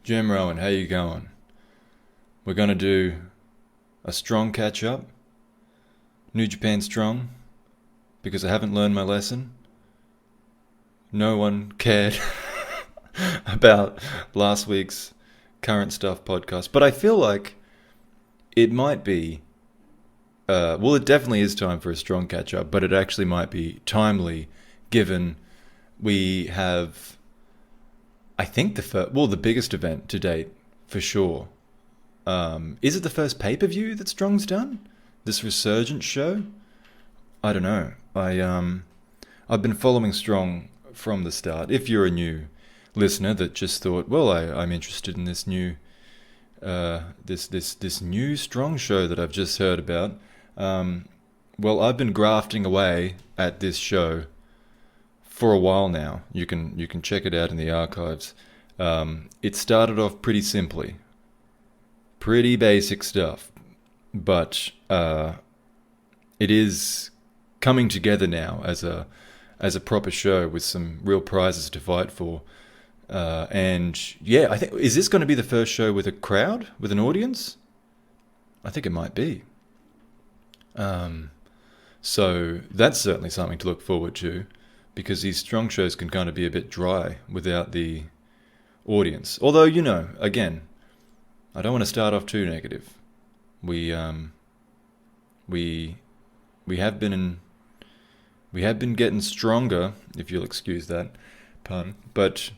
Jim Rowan, how you going? We're going to do a strong catch-up. New Japan Strong. Because I haven't learned my lesson. No one cared about last week's Current Stuff podcast. But I feel like it might be... well, it definitely is time for a strong catch-up. But it actually might be timely given we have... I think the biggest event to date, for sure. Is it the first pay-per-view that Strong's done? This Resurgence show? I don't know. I've been following Strong from the start. If you're a new listener that just thought, well, I'm interested in this new this new Strong show that I've just heard about. Well, I've been grafting away at this show for a while now. You can check it out in the archives. It started off pretty simply, pretty basic stuff, but it is coming together now as a proper show with some real prizes to fight for. And yeah, I think, is this going to be the first show with a crowd, with an audience? I think it might be. So that's certainly something to look forward to, because these Strong shows can kind of be a bit dry without the audience. Although, again, I don't want to start off too negative. We have been getting stronger, if you'll excuse that pun. But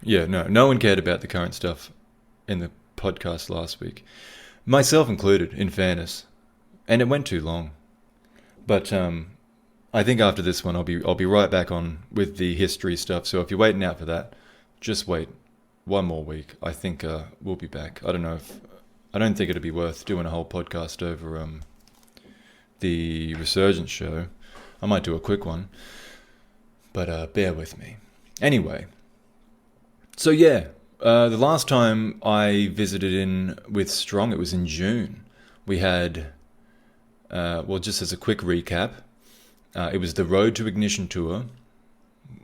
yeah, no one cared about the Current Stuff in the podcast last week, myself included, in fairness, and it went too long. But I think after this one, I'll be right back on with the history stuff. So if you're waiting out for that, just wait one more week. I think we'll be back. I don't think it'd be worth doing a whole podcast over the Resurgence show. I might do a quick one, but bear with me. Anyway, so yeah, the last time I visited in with Strong, it was in June. We had, well, just as a quick recap, it was the Road to Ignition tour,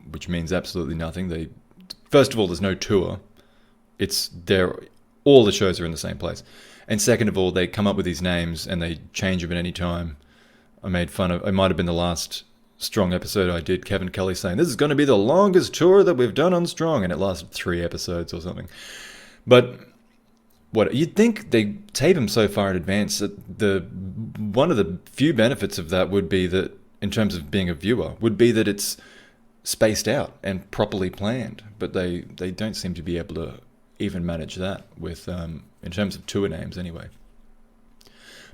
which means absolutely nothing. First of all, there's no tour. All the shows are in the same place. And second of all, they come up with these names and they change them at any time. I made fun of, it might have been the last Strong episode I did, Kevin Kelly saying, this is going to be the longest tour that we've done on Strong, and it lasted 3 episodes or something. But you'd think they tape them so far in advance that one of the few benefits of that would be that, in terms of being a viewer, would be that it's spaced out and properly planned. But they don't seem to be able to even manage that with in terms of tour names anyway.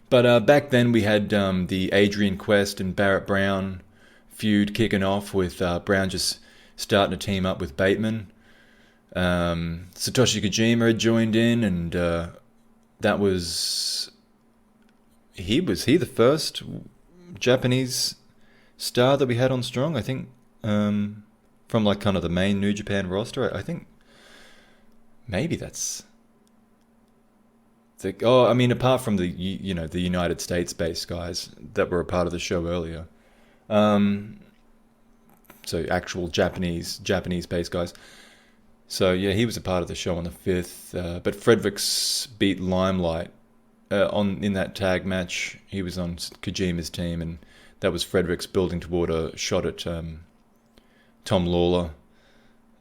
But back then we had the Adrian Quest and Barrett Brown feud kicking off, with Brown just starting to team up with Bateman. Satoshi Kojima had joined in, and that was... He the first Japanese star that we had on Strong, I think, from like kind of the main New Japan roster. I think maybe that's... apart from the the United States based guys that were a part of the show earlier, so actual Japanese based guys. So yeah, he was a part of the show on the 5th. But Fredericks beat Limelight in that tag match. He was on Kojima's team, and that was Fredericks building toward a shot at Tom Lawler.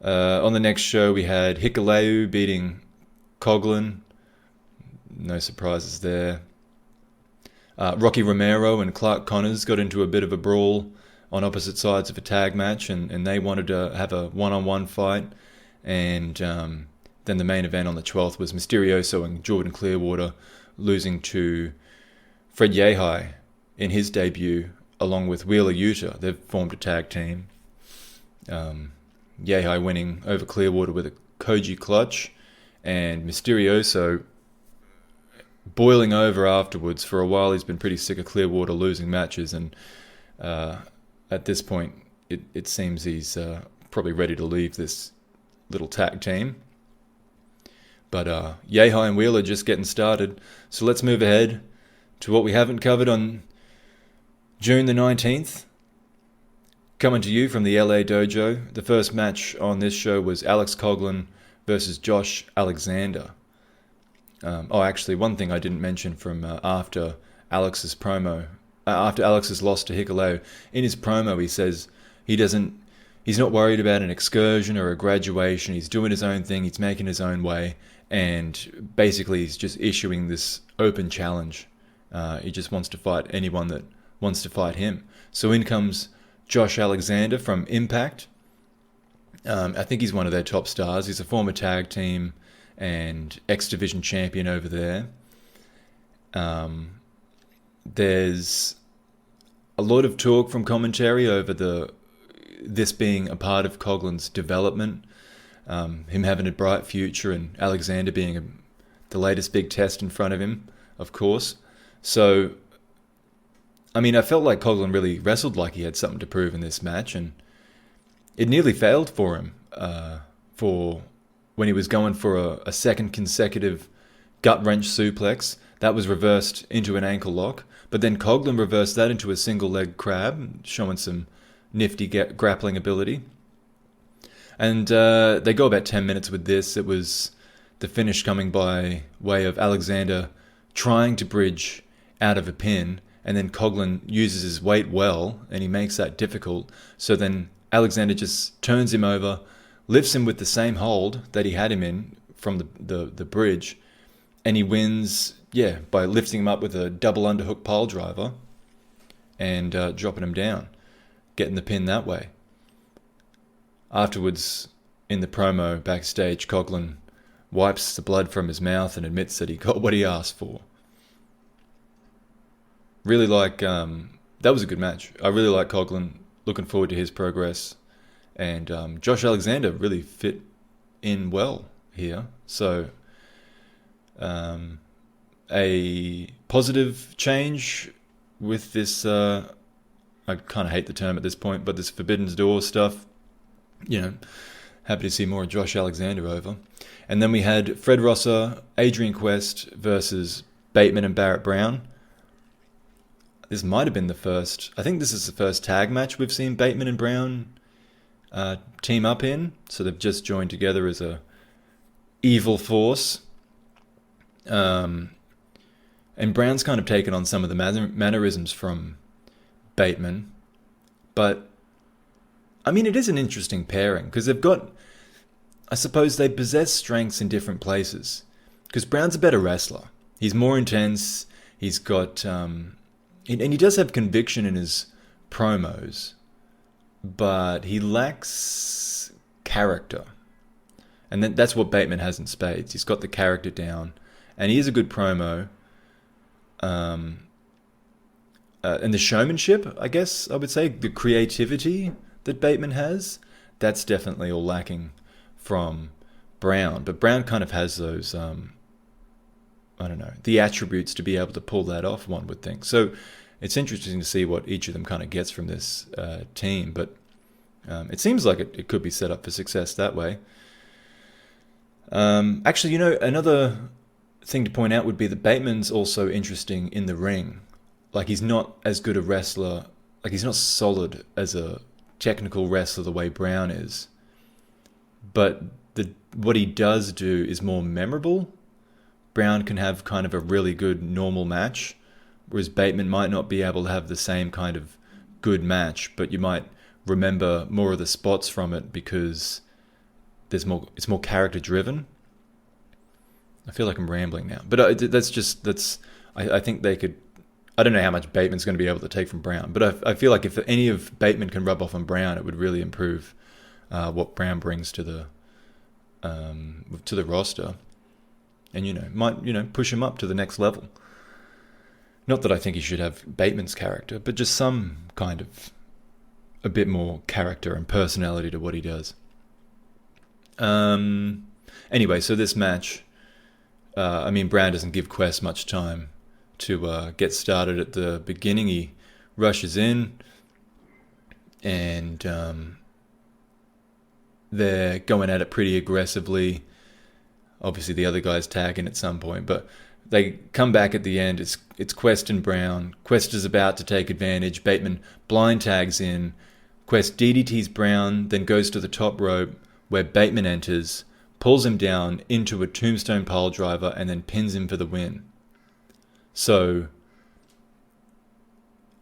On the next show, we had Hikuleu beating Coughlin. No surprises there. Rocky Romero and Clark Connors got into a bit of a brawl on opposite sides of a tag match, and they wanted to have a one-on-one fight. And then the main event on the 12th was Mysterioso and Jordan Clearwater losing to Fred Yehai in his debut, along with Wheeler Yuta. They've formed a tag team. Yehai winning over Clearwater with a Koji clutch, and Mysterioso boiling over afterwards. For a while he's been pretty sick of Clearwater losing matches, and at this point it seems he's probably ready to leave this little tag team. But Yehai and Wheeler just getting started. So let's move ahead to what we haven't covered on June the 19th. Coming to you from the LA Dojo, the first match on this show was Alex Coughlin versus Josh Alexander. Actually, one thing I didn't mention from after Alex's promo, after Alex's loss to Hikuleo, in his promo he says he's not worried about an excursion or a graduation. He's doing his own thing. He's making his own way, and basically he's just issuing this open challenge. He just wants to fight anyone that wants to fight him. So in comes Josh Alexander from Impact. I think he's one of their top stars. He's a former tag team and X Division champion over there. There's a lot of talk from commentary over this being a part of Coughlin's development, him having a bright future, and Alexander being the latest big test in front of him, of course. So, I mean, I felt like Coughlin really wrestled like he had something to prove in this match, and it nearly failed for him for when he was going for a second consecutive gut-wrench suplex. That was reversed into an ankle lock, but then Coughlin reversed that into a single-leg crab, showing some nifty grappling ability. And they go about 10 minutes with this. It was the finish coming by way of Alexander trying to bridge out of a pin, and then Coughlin uses his weight well, and he makes that difficult. So then Alexander just turns him over, lifts him with the same hold that he had him in from the bridge, and he wins, by lifting him up with a double underhook pile driver and dropping him down, getting the pin that way. Afterwards, in the promo backstage, Coughlin wipes the blood from his mouth and admits that he got what he asked for. Really like, that was a good match. I really like Coughlin, looking forward to his progress. And Josh Alexander really fit in well here. So, a positive change with this, I kind of hate the term at this point, but this Forbidden Door stuff. Happy to see more of Josh Alexander over. And then we had Fred Rossa, Adrian Quest versus Bateman and Barrett Brown. This might have been the first, I think this is the first tag match we've seen Bateman and Brown team up in. So they've just joined together as a evil force. And Brown's kind of taken on some of the mannerisms from Bateman. But, I mean, it is an interesting pairing, because they've got, I suppose they possess strengths in different places. Because Brown's a better wrestler. He's more intense. He's got, and he does have conviction in his promos, but he lacks character. And that's what Bateman has in spades. He's got the character down, and he is a good promo. And the showmanship, I guess I would say, the creativity that Bateman has, that's definitely all lacking from Brown. But Brown kind of has those, the attributes to be able to pull that off, one would think. So it's interesting to see what each of them kind of gets from this team. But it seems like it could be set up for success that way. Actually, another thing to point out would be that Bateman's also interesting in the ring. Like, he's not as good a wrestler, like he's not solid as a technical wrestler the way Brown is. But what he does do is more memorable. Brown can have kind of a really good normal match, whereas Bateman might not be able to have the same kind of good match, but you might remember more of the spots from it because it's more character driven. I feel like I'm rambling now, but I think they could. I don't know how much Bateman's going to be able to take from Brown, but I feel like if any of Bateman can rub off on Brown, it would really improve what Brown brings to the roster, and might push him up to the next level. Not that I think he should have Bateman's character, but just some kind of a bit more character and personality to what he does. Anyway, so this match, Brown doesn't give Quest much time to get started at the beginning. He rushes in, and they're going at it pretty aggressively. Obviously, the other guy's tagging at some point, but they come back at the end. It's Quest and Brown. Quest is about to take advantage. Bateman blind tags in. Quest DDTs Brown, then goes to the top rope, where Bateman enters, pulls him down into a tombstone pile driver, and then pins him for the win. So,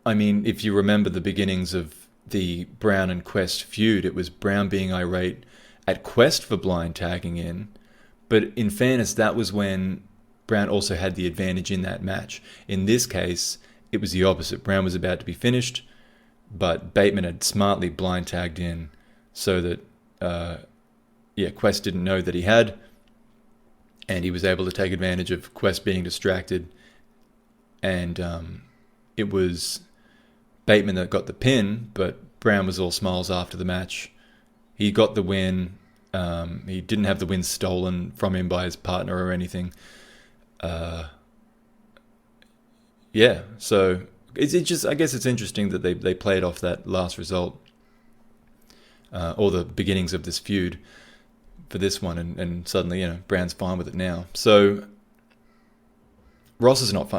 I mean, if you remember the beginnings of the Brown and Quest feud, it was Brown being irate at Quest for blind tagging in. But in fairness, that was when Brown also had the advantage in that match. In this case, it was the opposite. Brown was about to be finished, but Bateman had smartly blind tagged in so that, Quest didn't know that he had, and he was able to take advantage of Quest being distracted. And it was Bateman that got the pin, but Brown was all smiles after the match. He got the win. He didn't have the win stolen from him by his partner or anything. So it's just, I guess it's interesting that they played off that last result, or the beginnings of this feud for this one, and suddenly, Brown's fine with it now. So Ross is not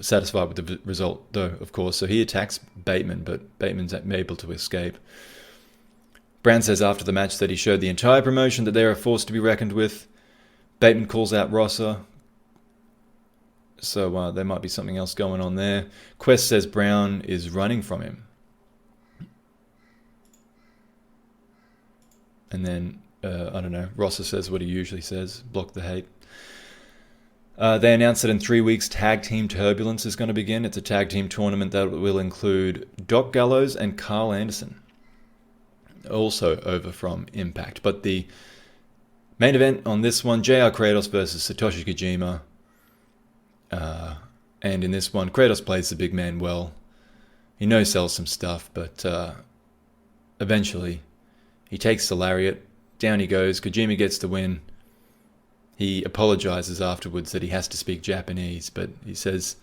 satisfied with the result, though, of course, so he attacks Bateman, but Bateman's able to escape. Brown says after the match that he showed the entire promotion that they're a force to be reckoned with. Bateman calls out Rossa, so there might be something else going on there. Quest says Brown is running from him. And then, Rossa says what he usually says, block the hate. They announced that in 3 weeks, Tag Team Turbulence is going to begin. It's a tag team tournament that will include Doc Gallows and Carl Anderson, also over from Impact. But the main event on this one, JR Kratos versus Satoshi Kojima. And in this one, Kratos plays the big man well. He no-sells some stuff, but eventually he takes the lariat. Down he goes. Kojima gets the win. He apologizes afterwards that he has to speak Japanese, but he says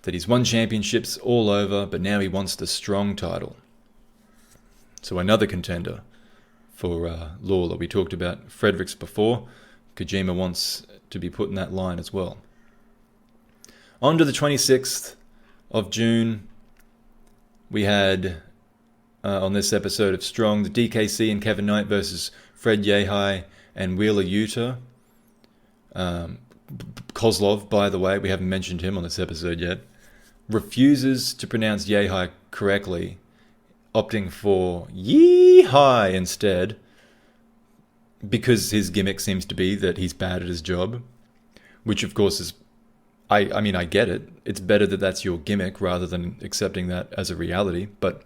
that he's won championships all over, but now he wants the Strong title. So another contender for Lawler. We talked about Fredericks before. Kojima wants to be put in that line as well. On to the 26th of June, we had, on this episode of Strong, the DKC and Kevin Knight versus Fred Yehai and Wheeler Yuta. Kozlov, by the way, we haven't mentioned him on this episode yet, refuses to pronounce Yehai correctly, opting for Yee-Hi instead, because his gimmick seems to be that he's bad at his job, which of course is, I mean, I get it. It's better that that's your gimmick rather than accepting that as a reality, but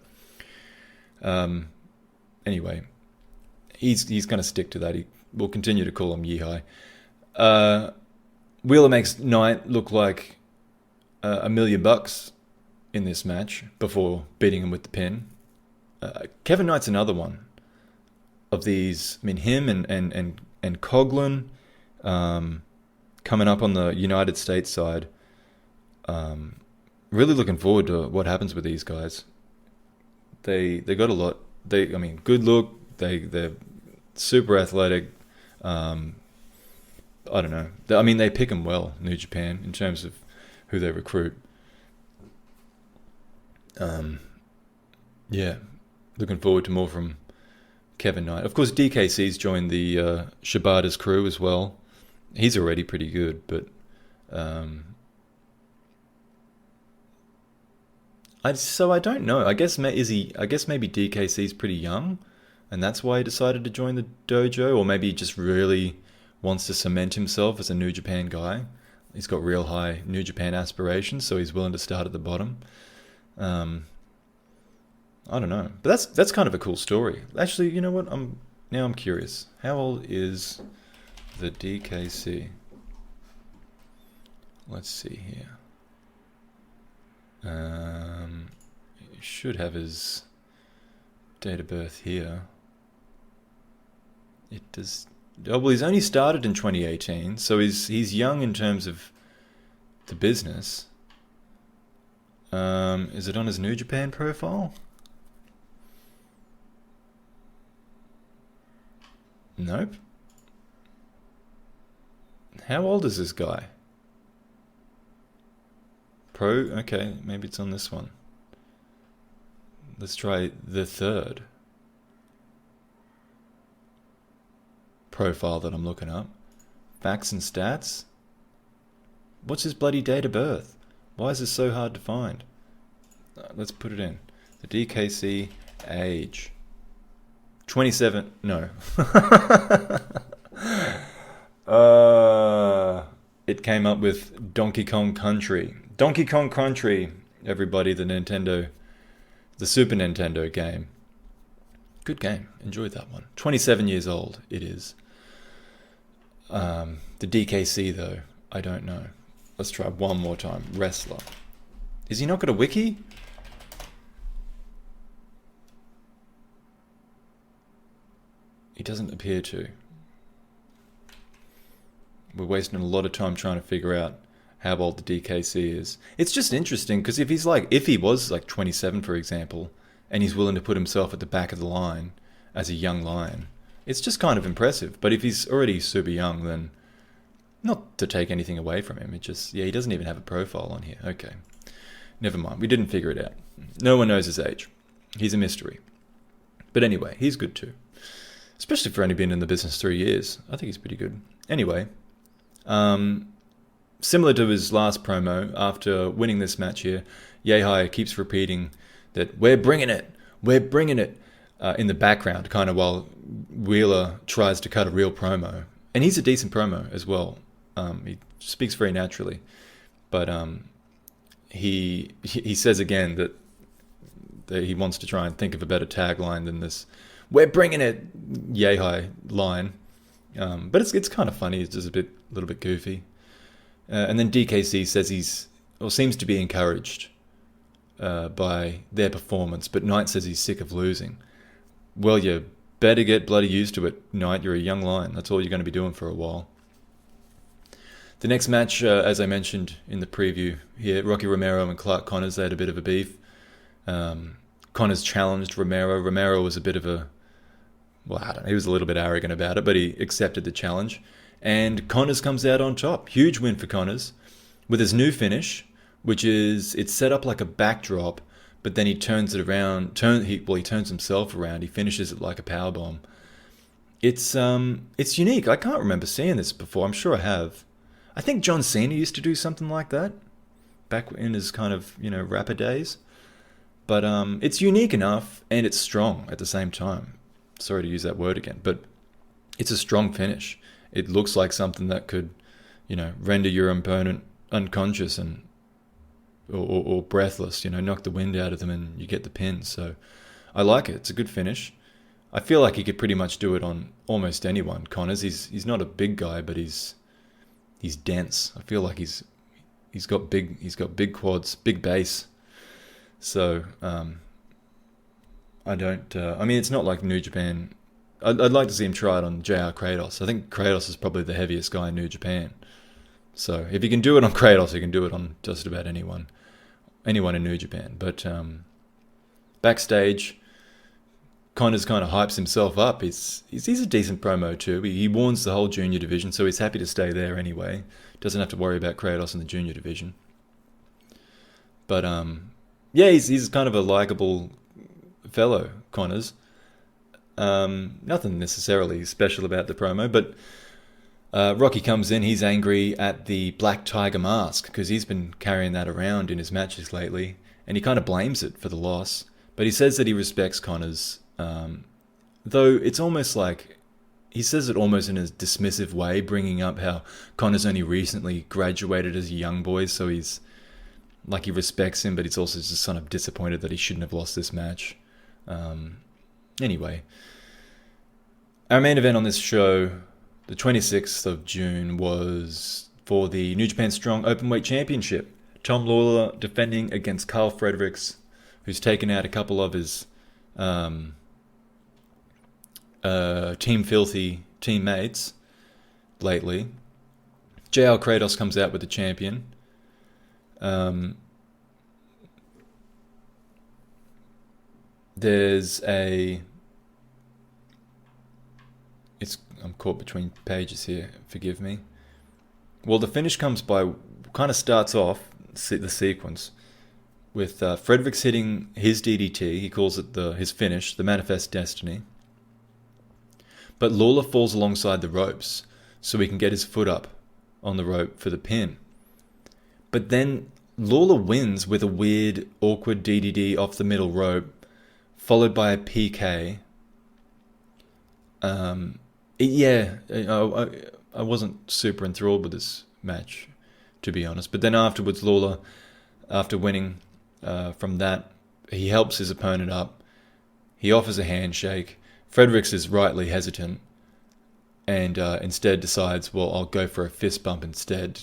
anyway, he's going to stick to that. He will continue to call him Yee-Hi. Wheeler makes Knight look like $1 million in this match before beating him with the pin. Kevin Knight's another one of these. I mean, him and Coughlin coming up on the United States side. Really looking forward to what happens with these guys. They got a lot. Good look. They're super athletic. I don't know. They pick them well, New Japan, in terms of who they recruit. Looking forward to more from Kevin Knight. Of course, DKC's joined the Shibata's crew as well. He's already pretty good, but I don't know. I guess maybe DKC's pretty young, and that's why he decided to join the dojo, or maybe he just really wants to cement himself as a New Japan guy. He's got real high New Japan aspirations, so he's willing to start at the bottom. I don't know, but that's kind of a cool story. Actually, you know what? I'm curious. How old is the DKC? Let's see here. He should have his date of birth here. It does. Oh, well, he's only started in 2018, so he's young in terms of the business. Is it on his New Japan profile? Nope. How old is this guy? Okay, maybe it's on this one. Let's try the third. profile that I'm looking up. Facts and stats? What's his bloody date of birth? Why is this so hard to find? Let's put it in. The DKC age. 27. No. It came up with Donkey Kong Country. Donkey Kong Country, everybody, the Super Nintendo game. Good game. Enjoyed that one. 27 years old it is. The DKC, though, I don't know. Let's try one more time. Wrestler. Is he not got a wiki? He doesn't appear to. We're wasting a lot of time trying to figure out how old the DKC is. It's just interesting because if he was like 27, for example, and he's willing to put himself at the back of the line as a young lion, it's just kind of impressive. But if he's already super young, then not to take anything away from him, he doesn't even have a profile on here. Okay, never mind. We didn't figure it out. No one knows his age. He's a mystery. But anyway, he's good too. Especially for only being in the business 3 years. I think he's pretty good. Anyway, similar to his last promo, after winning this match here, Yehai keeps repeating that we're bringing it in the background, kind of while Wheeler tries to cut a real promo. And he's a decent promo as well. He speaks very naturally. But he says again that he wants to try and think of a better tagline than this "we're bringing it" Yehai line. But it's kind of funny. It's just a little bit goofy. And then DKC says seems to be encouraged by their performance, but Knight says he's sick of losing. Well, you better get bloody used to it, Knight. You're a young lion. That's all you're going to be doing for a while. The next match, as I mentioned in the preview here, Rocky Romero and Clark Connors, they had a bit of a beef. Connors challenged Romero. Romero was a bit of a... Well, I don't know. He was a little bit arrogant about it, but he accepted the challenge. And Connors comes out on top. Huge win for Connors with his new finish, which is it's set up like a backdrop, but then he turns it around. He turns himself around. He finishes it like a powerbomb. It's unique. I can't remember seeing this before. I'm sure I have. I think John Cena used to do something like that back in his kind of rapper days. But it's unique enough, and it's strong at the same time. Sorry to use that word again, but it's a strong finish. It looks like something that could, render your opponent unconscious or breathless, knock the wind out of them and you get the pin. So I like it. It's a good finish. I feel like he could pretty much do it on almost anyone. Connors, he's not a big guy, but he's dense. I feel like he's got big quads, big base. So it's not like New Japan. I'd like to see him try it on JR Kratos. I think Kratos is probably the heaviest guy in New Japan. So if he can do it on Kratos, he can do it on just about anyone in New Japan. But backstage, Connors kind of hypes himself up. He's a decent promo too. He warns the whole junior division, so he's happy to stay there anyway. Doesn't have to worry about Kratos in the junior division. But he's kind of a likable fellow, Connors. Nothing necessarily special about the promo, but Rocky comes in. He's angry at the Black Tiger mask because he's been carrying that around in his matches lately, and he kind of blames it for the loss. But he says that he respects Connors, though it's almost like he says it almost in a dismissive way, bringing up how Connors only recently graduated as a young boy, so he's like he respects him, but he's also just kind of disappointed that he shouldn't have lost this match. Anyway, our main event on this show, the 26th of June, was for the New Japan Strong Openweight Championship. Tom Lawler defending against Carl Fredericks, who's taken out a couple of his Team Filthy teammates lately. JL Kratos comes out with the champion. I'm caught between pages here, forgive me. Well, the finish kind of starts off the sequence with Fredericks hitting his DDT. He calls it his finish, the Manifest Destiny. but Lawler falls alongside the ropes so he can get his foot up on the rope for the pin. But then Lawler wins with a weird, awkward DDD off the middle rope, followed by a PK. I wasn't super enthralled with this match, to be honest. But then afterwards, Lawler, after winning from that, he helps his opponent up. He offers a handshake. Fredericks is rightly hesitant and instead decides, well, I'll go for a fist bump instead.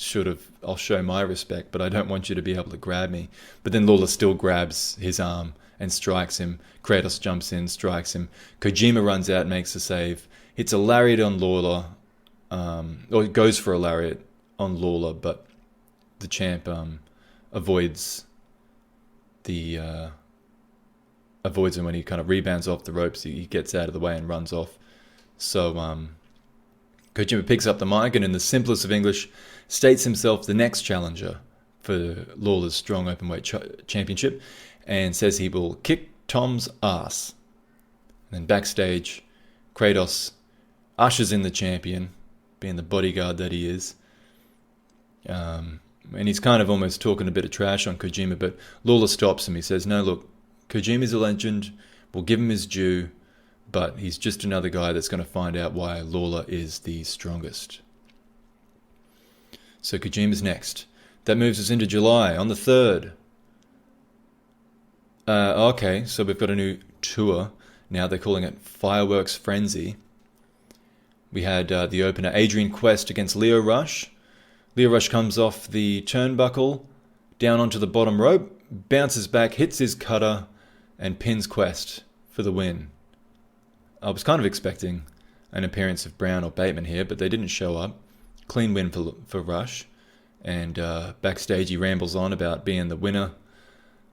I'll show my respect, but I don't want you to be able to grab me. But then Lawler still grabs his arm and strikes him. Kratos jumps in, strikes him. Kojima runs out, makes the save, hits a lariat on Lawler, or goes for a lariat on Lawler, but the champ avoids him when he kind of rebounds off the ropes. He gets out of the way and runs off. So Kojima picks up the mic and in the simplest of English states himself the next challenger for Lawler's Strong Openweight Championship and says he will kick Tom's ass. And then backstage, Kratos ushers in the champion, being the bodyguard that he is. And he's kind of almost talking a bit of trash on Kojima, but Lawler stops him. He says, no, look, Kojima's a legend. We'll give him his due, but he's just another guy that's going to find out why Lawler is the strongest. So Kojima's next. That moves us into July on the 3rd. Okay, so we've got a new tour. Now they're calling it Fireworks Frenzy. We had the opener, Adrian Quest against Leo Rush. Leo Rush comes off the turnbuckle, down onto the bottom rope, bounces back, hits his cutter, and pins Quest for the win. I was kind of expecting an appearance of Brown or Bateman here, but they didn't show up. Clean win for Rush. And backstage he rambles on about being the winner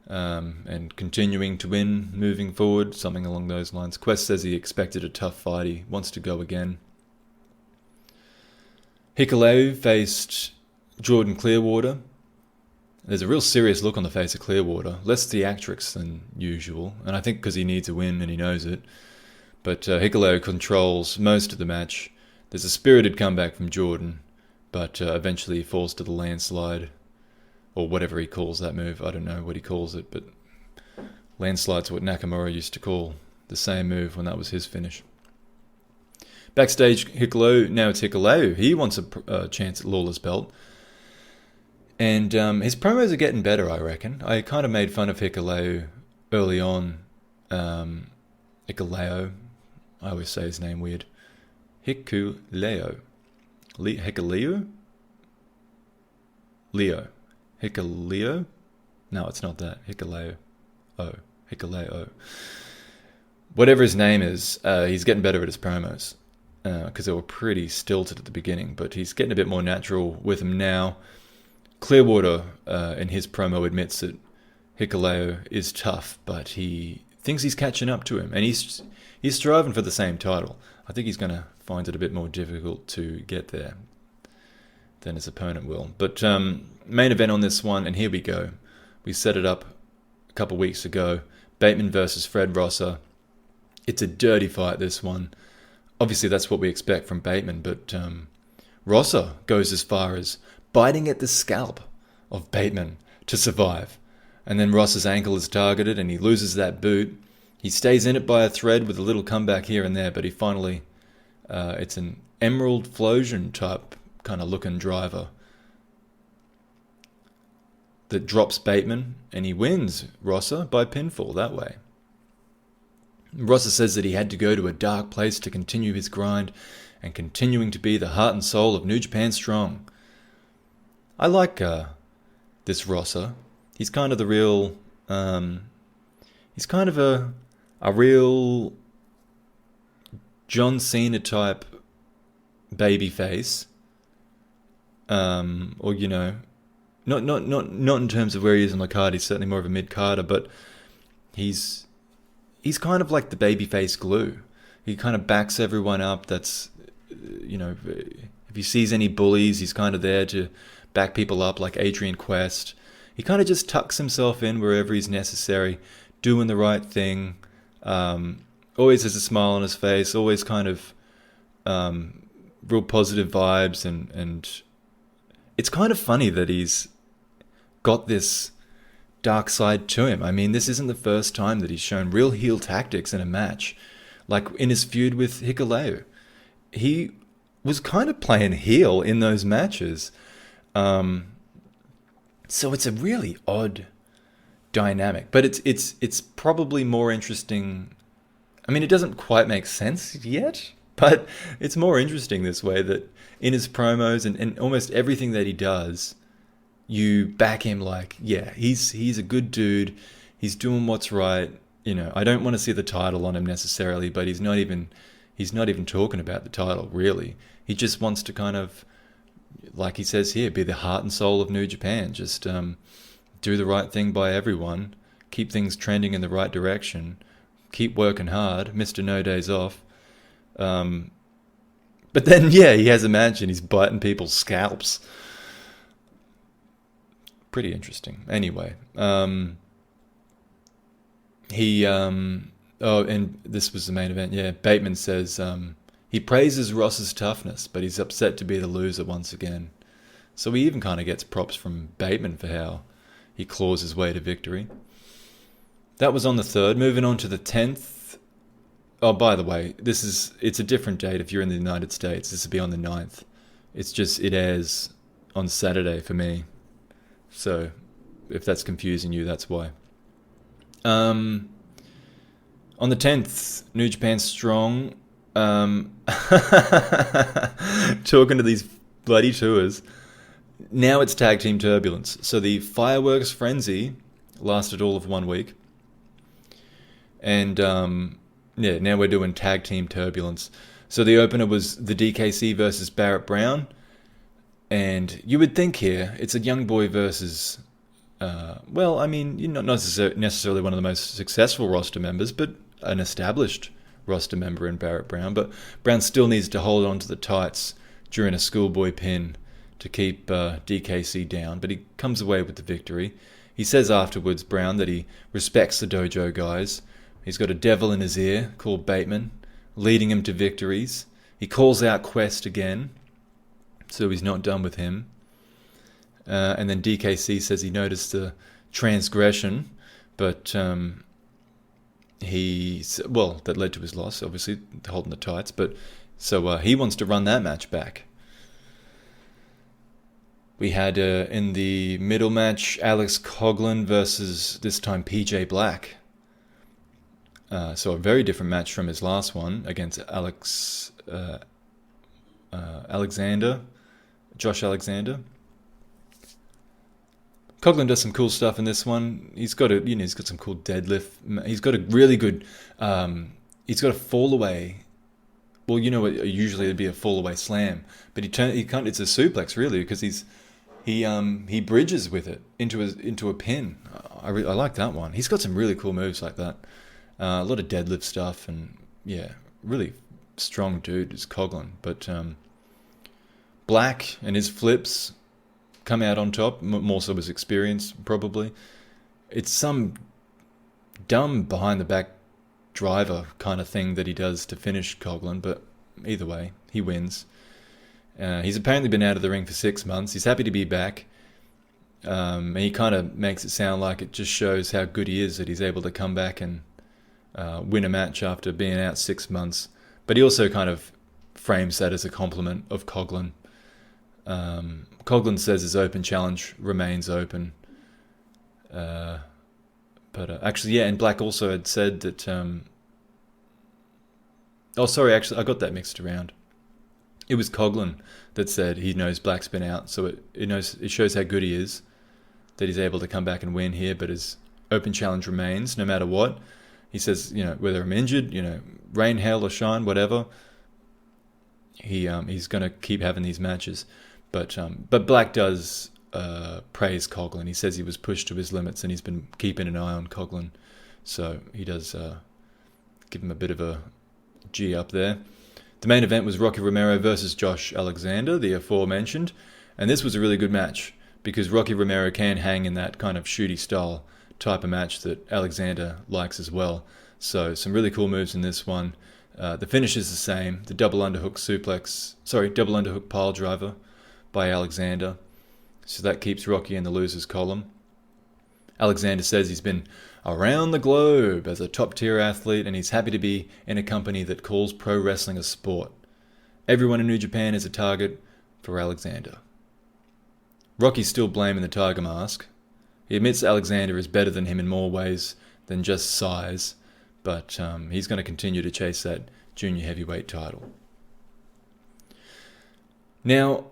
and continuing to win moving forward, something along those lines. Quest says he expected a tough fight. He wants to go again. Hikuleo faced Jordan Clearwater. There's a real serious look on the face of Clearwater, less theatrics than usual, and I think because he needs a win and he knows it. But Hikuleo controls most of the match. There's a spirited comeback from Jordan, but eventually he falls to the landslide, or whatever he calls that move. I don't know what he calls it, but landslide's what Nakamura used to call the same move when that was his finish. Backstage, Hikuleo, now it's Hikuleo. He wants a chance at Lawler's belt. And his promos are getting better, I reckon. I kind of made fun of Hikuleo early on. Hikuleo. I always say his name weird. Hikuleo. Hikuleo? Leo. Hikuleo? No, it's not that. Hikuleo. Oh. Hikuleo. Whatever his name is, he's getting better at his promos. Because they were pretty stilted at the beginning. But he's getting a bit more natural with them now. Clearwater, in his promo, admits that Hikuleo is tough, but he thinks he's catching up to him, and he's striving for the same title. I think he's going to find it a bit more difficult to get there than his opponent will. But main event on this one, and here we go. We set it up a couple weeks ago. Bateman versus Fred Rossa. It's a dirty fight, this one. Obviously, that's what we expect from Bateman, but Rossa goes as far as biting at the scalp of Bateman to survive. And then Ross's ankle is targeted and he loses that boot. He stays in it by a thread with a little comeback here and there, but he finally, it's an Emerald Flosion type kind of looking driver that drops Bateman, and he wins Rossa by pinfall that way. Rossa says that he had to go to a dark place to continue his grind and continuing to be the heart and soul of New Japan Strong. I like this Rossa. He's kind of the real... he's kind of a real John Cena type baby face. Or, you know... Not in terms of where he is on the card. He's certainly more of a mid-carder, but he's kind of like the babyface glue. He kind of backs everyone up. That's, you know, if he sees any bullies, he's kind of there to back people up, like Adrian Quest. He kind of just tucks himself in wherever he's necessary, doing the right thing. Always has a smile on his face, always kind of Real positive vibes, and it's kind of funny that he's got this dark side to him. I mean, this isn't the first time that he's shown real heel tactics in a match. Like in his feud with Hikuleo, he was kind of playing heel in those matches. So it's a really odd dynamic, but it's probably more interesting. I mean, it doesn't quite make sense yet, but it's more interesting this way, that in his promos and almost everything that he does, you back him like, yeah, he's a good dude. He's doing what's right. You know, I don't want to see the title on him necessarily, but he's not even talking about the title, really. He just wants to kind of, like he says here, be the heart and soul of New Japan. Just do the right thing by everyone, keep things trending in the right direction, keep working hard, Mr. No Days Off. But then, yeah, he has a match and he's biting people's scalps. Pretty interesting. Anyway, and this was the main event, yeah. Bateman says he praises Ross's toughness, but he's upset to be the loser once again. So he even kind of gets props from Bateman for how he claws his way to victory. That was on the 3rd. Moving on to the 10th. Oh, by the way, it's a different date if you're in the United States. This will be on the 9th. It's just, it airs on Saturday for me. So if that's confusing you, that's why. On the 10th, New Japan Strong, talking to these bloody tours. Now it's Tag Team Turbulence. So the Fireworks Frenzy lasted all of 1 week. And now we're doing Tag Team Turbulence. So the opener was the DKC versus Barrett Brown. And you would think here, it's a young boy versus, well, I mean, you're not necessarily one of the most successful roster members, but an established roster member in Barrett Brown. But Brown still needs to hold on to the tights during a schoolboy pin to keep DKC down. But he comes away with the victory. He says afterwards, Brown, that he respects the dojo guys. He's got a devil in his ear called Bateman, leading him to victories. He calls out Quest again, so he's not done with him. And then DKC says he noticed the transgression, but that led to his loss, obviously, holding the tights. But so he wants to run that match back. We had in the middle match Alex Coughlin versus this time PJ Black. So a very different match from his last one against Josh Alexander. Coughlin does some cool stuff in this one. He's got some cool deadlift. He's got a really good. He's got a fall away. Well, usually it'd be a fall away slam, but it's a suplex really, because he bridges with it into a pin. I like that one. He's got some really cool moves like that. A lot of deadlift stuff, and yeah, really strong dude is Coughlin. But Black and his flips come out on top, more so his experience, probably. It's some dumb behind-the-back driver kind of thing that he does to finish Coughlin, but either way, he wins. He's apparently been out of the ring for 6 months. He's happy to be back. And he kind of makes it sound like it just shows how good he is that he's able to come back and win a match after being out 6 months. But he also kind of frames that as a compliment of Coughlin. Coughlin says his open challenge remains open. And Black also had said that... I got that mixed around. It was Coughlin that said he knows Black's been out, so it shows how good he is, that he's able to come back and win here, but his open challenge remains no matter what. He says, whether I'm injured, rain, hail, or shine, whatever, he's going to keep having these matches. But Black does praise Coughlin. He says he was pushed to his limits, and he's been keeping an eye on Coughlin. So he does give him a bit of a G up there. The main event was Rocky Romero versus Josh Alexander, the aforementioned. And this was a really good match, because Rocky Romero can hang in that kind of shooty style type of match that Alexander likes as well. So some really cool moves in this one. The finish is the same. The double underhook pile driver by Alexander. So that keeps Rocky in the losers column. Alexander says he's been around the globe as a top-tier athlete and he's happy to be in a company that calls pro wrestling a sport. Everyone in New Japan is a target for Alexander. Rocky's still blaming the tiger mask. He admits Alexander is better than him in more ways than just size, but he's going to continue to chase that junior heavyweight title. Now,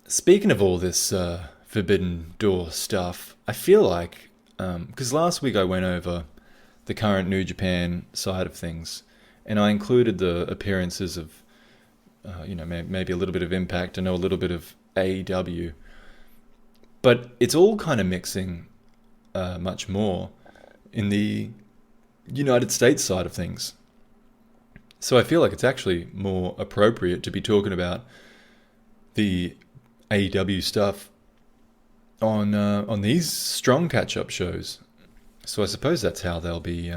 speaking of all this Forbidden Door stuff, I feel like, because last week I went over the current New Japan side of things, and I included the appearances of, maybe a little bit of Impact, I know a little bit of AEW, but it's all kind of mixing much more in the United States side of things. So I feel like it's actually more appropriate to be talking about the AEW stuff on these Strong catch-up shows. So I suppose that's how they'll be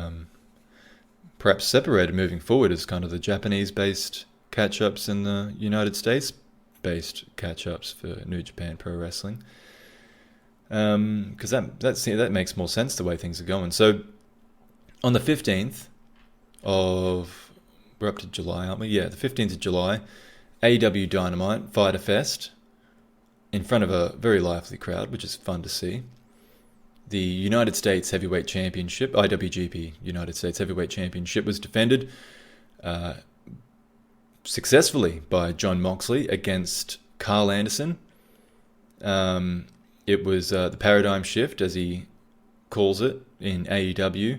perhaps separated moving forward, as kind of the Japanese-based catch-ups and the United States-based catch-ups for New Japan Pro Wrestling. Because that makes more sense the way things are going. So on the 15th of... We're up to July, aren't we? Yeah, the 15th of July, AEW Dynamite Fighter Fest, in front of a very lively crowd, which is fun to see. The United States Heavyweight Championship, IWGP United States Heavyweight Championship, was defended successfully by Jon Moxley against Carl Anderson. It was the paradigm shift, as he calls it, in AEW,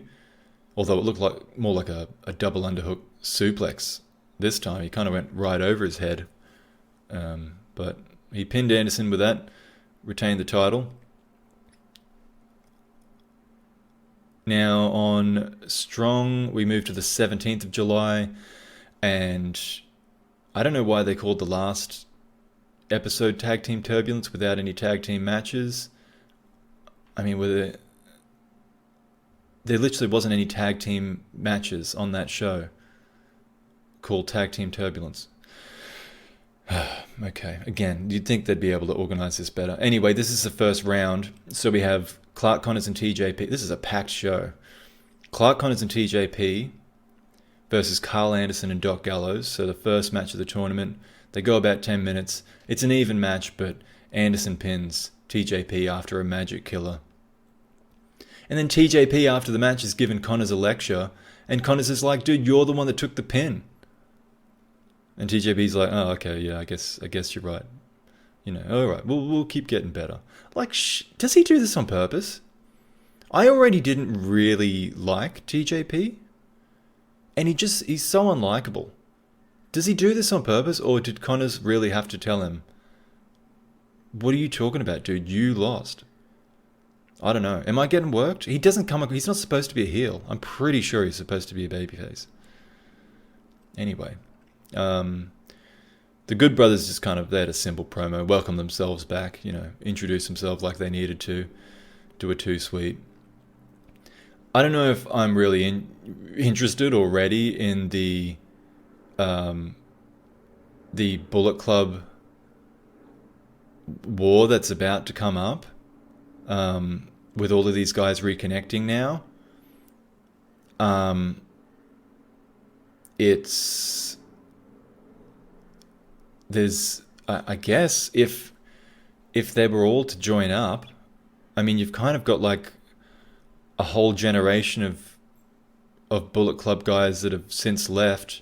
although it looked more like a double underhook suplex this time. He kind of went right over his head, but he pinned Anderson with that, retained the title. Now on Strong, we move to the 17th of July, and I don't know why they called the last episode Tag Team Turbulence without any tag team matches. I mean, there literally wasn't any tag team matches on that show called Tag Team Turbulence. Okay, again, you'd think they'd be able to organize this better. Anyway, this is the first round. So we have Clark Connors and TJP. This is a packed show. Clark Connors and TJP versus Carl Anderson and Doc Gallows. So the first match of the tournament. They go about 10 minutes. It's an even match, but Anderson pins TJP after a magic killer. And then TJP after the match is giving Connors a lecture, and Connors is like, dude, you're the one that took the pin. And TJP's like, oh, okay, yeah, I guess you're right. All right, we'll keep getting better. Like, does he do this on purpose? I already didn't really like TJP, and he's so unlikable. Does he do this on purpose, or did Connors really have to tell him, what are you talking about, dude? You lost. I don't know. Am I getting worked? He's not supposed to be a heel. I'm pretty sure he's supposed to be a babyface. Anyway. The Good Brothers just they had a simple promo, welcome themselves back, introduce themselves like they needed to, do a too sweet. I don't know if I'm really interested or ready in the Bullet Club war that's about to come up, with all of these guys reconnecting now. I guess if they were all to join up, I mean, you've kind of got like a whole generation of Bullet Club guys that have since left,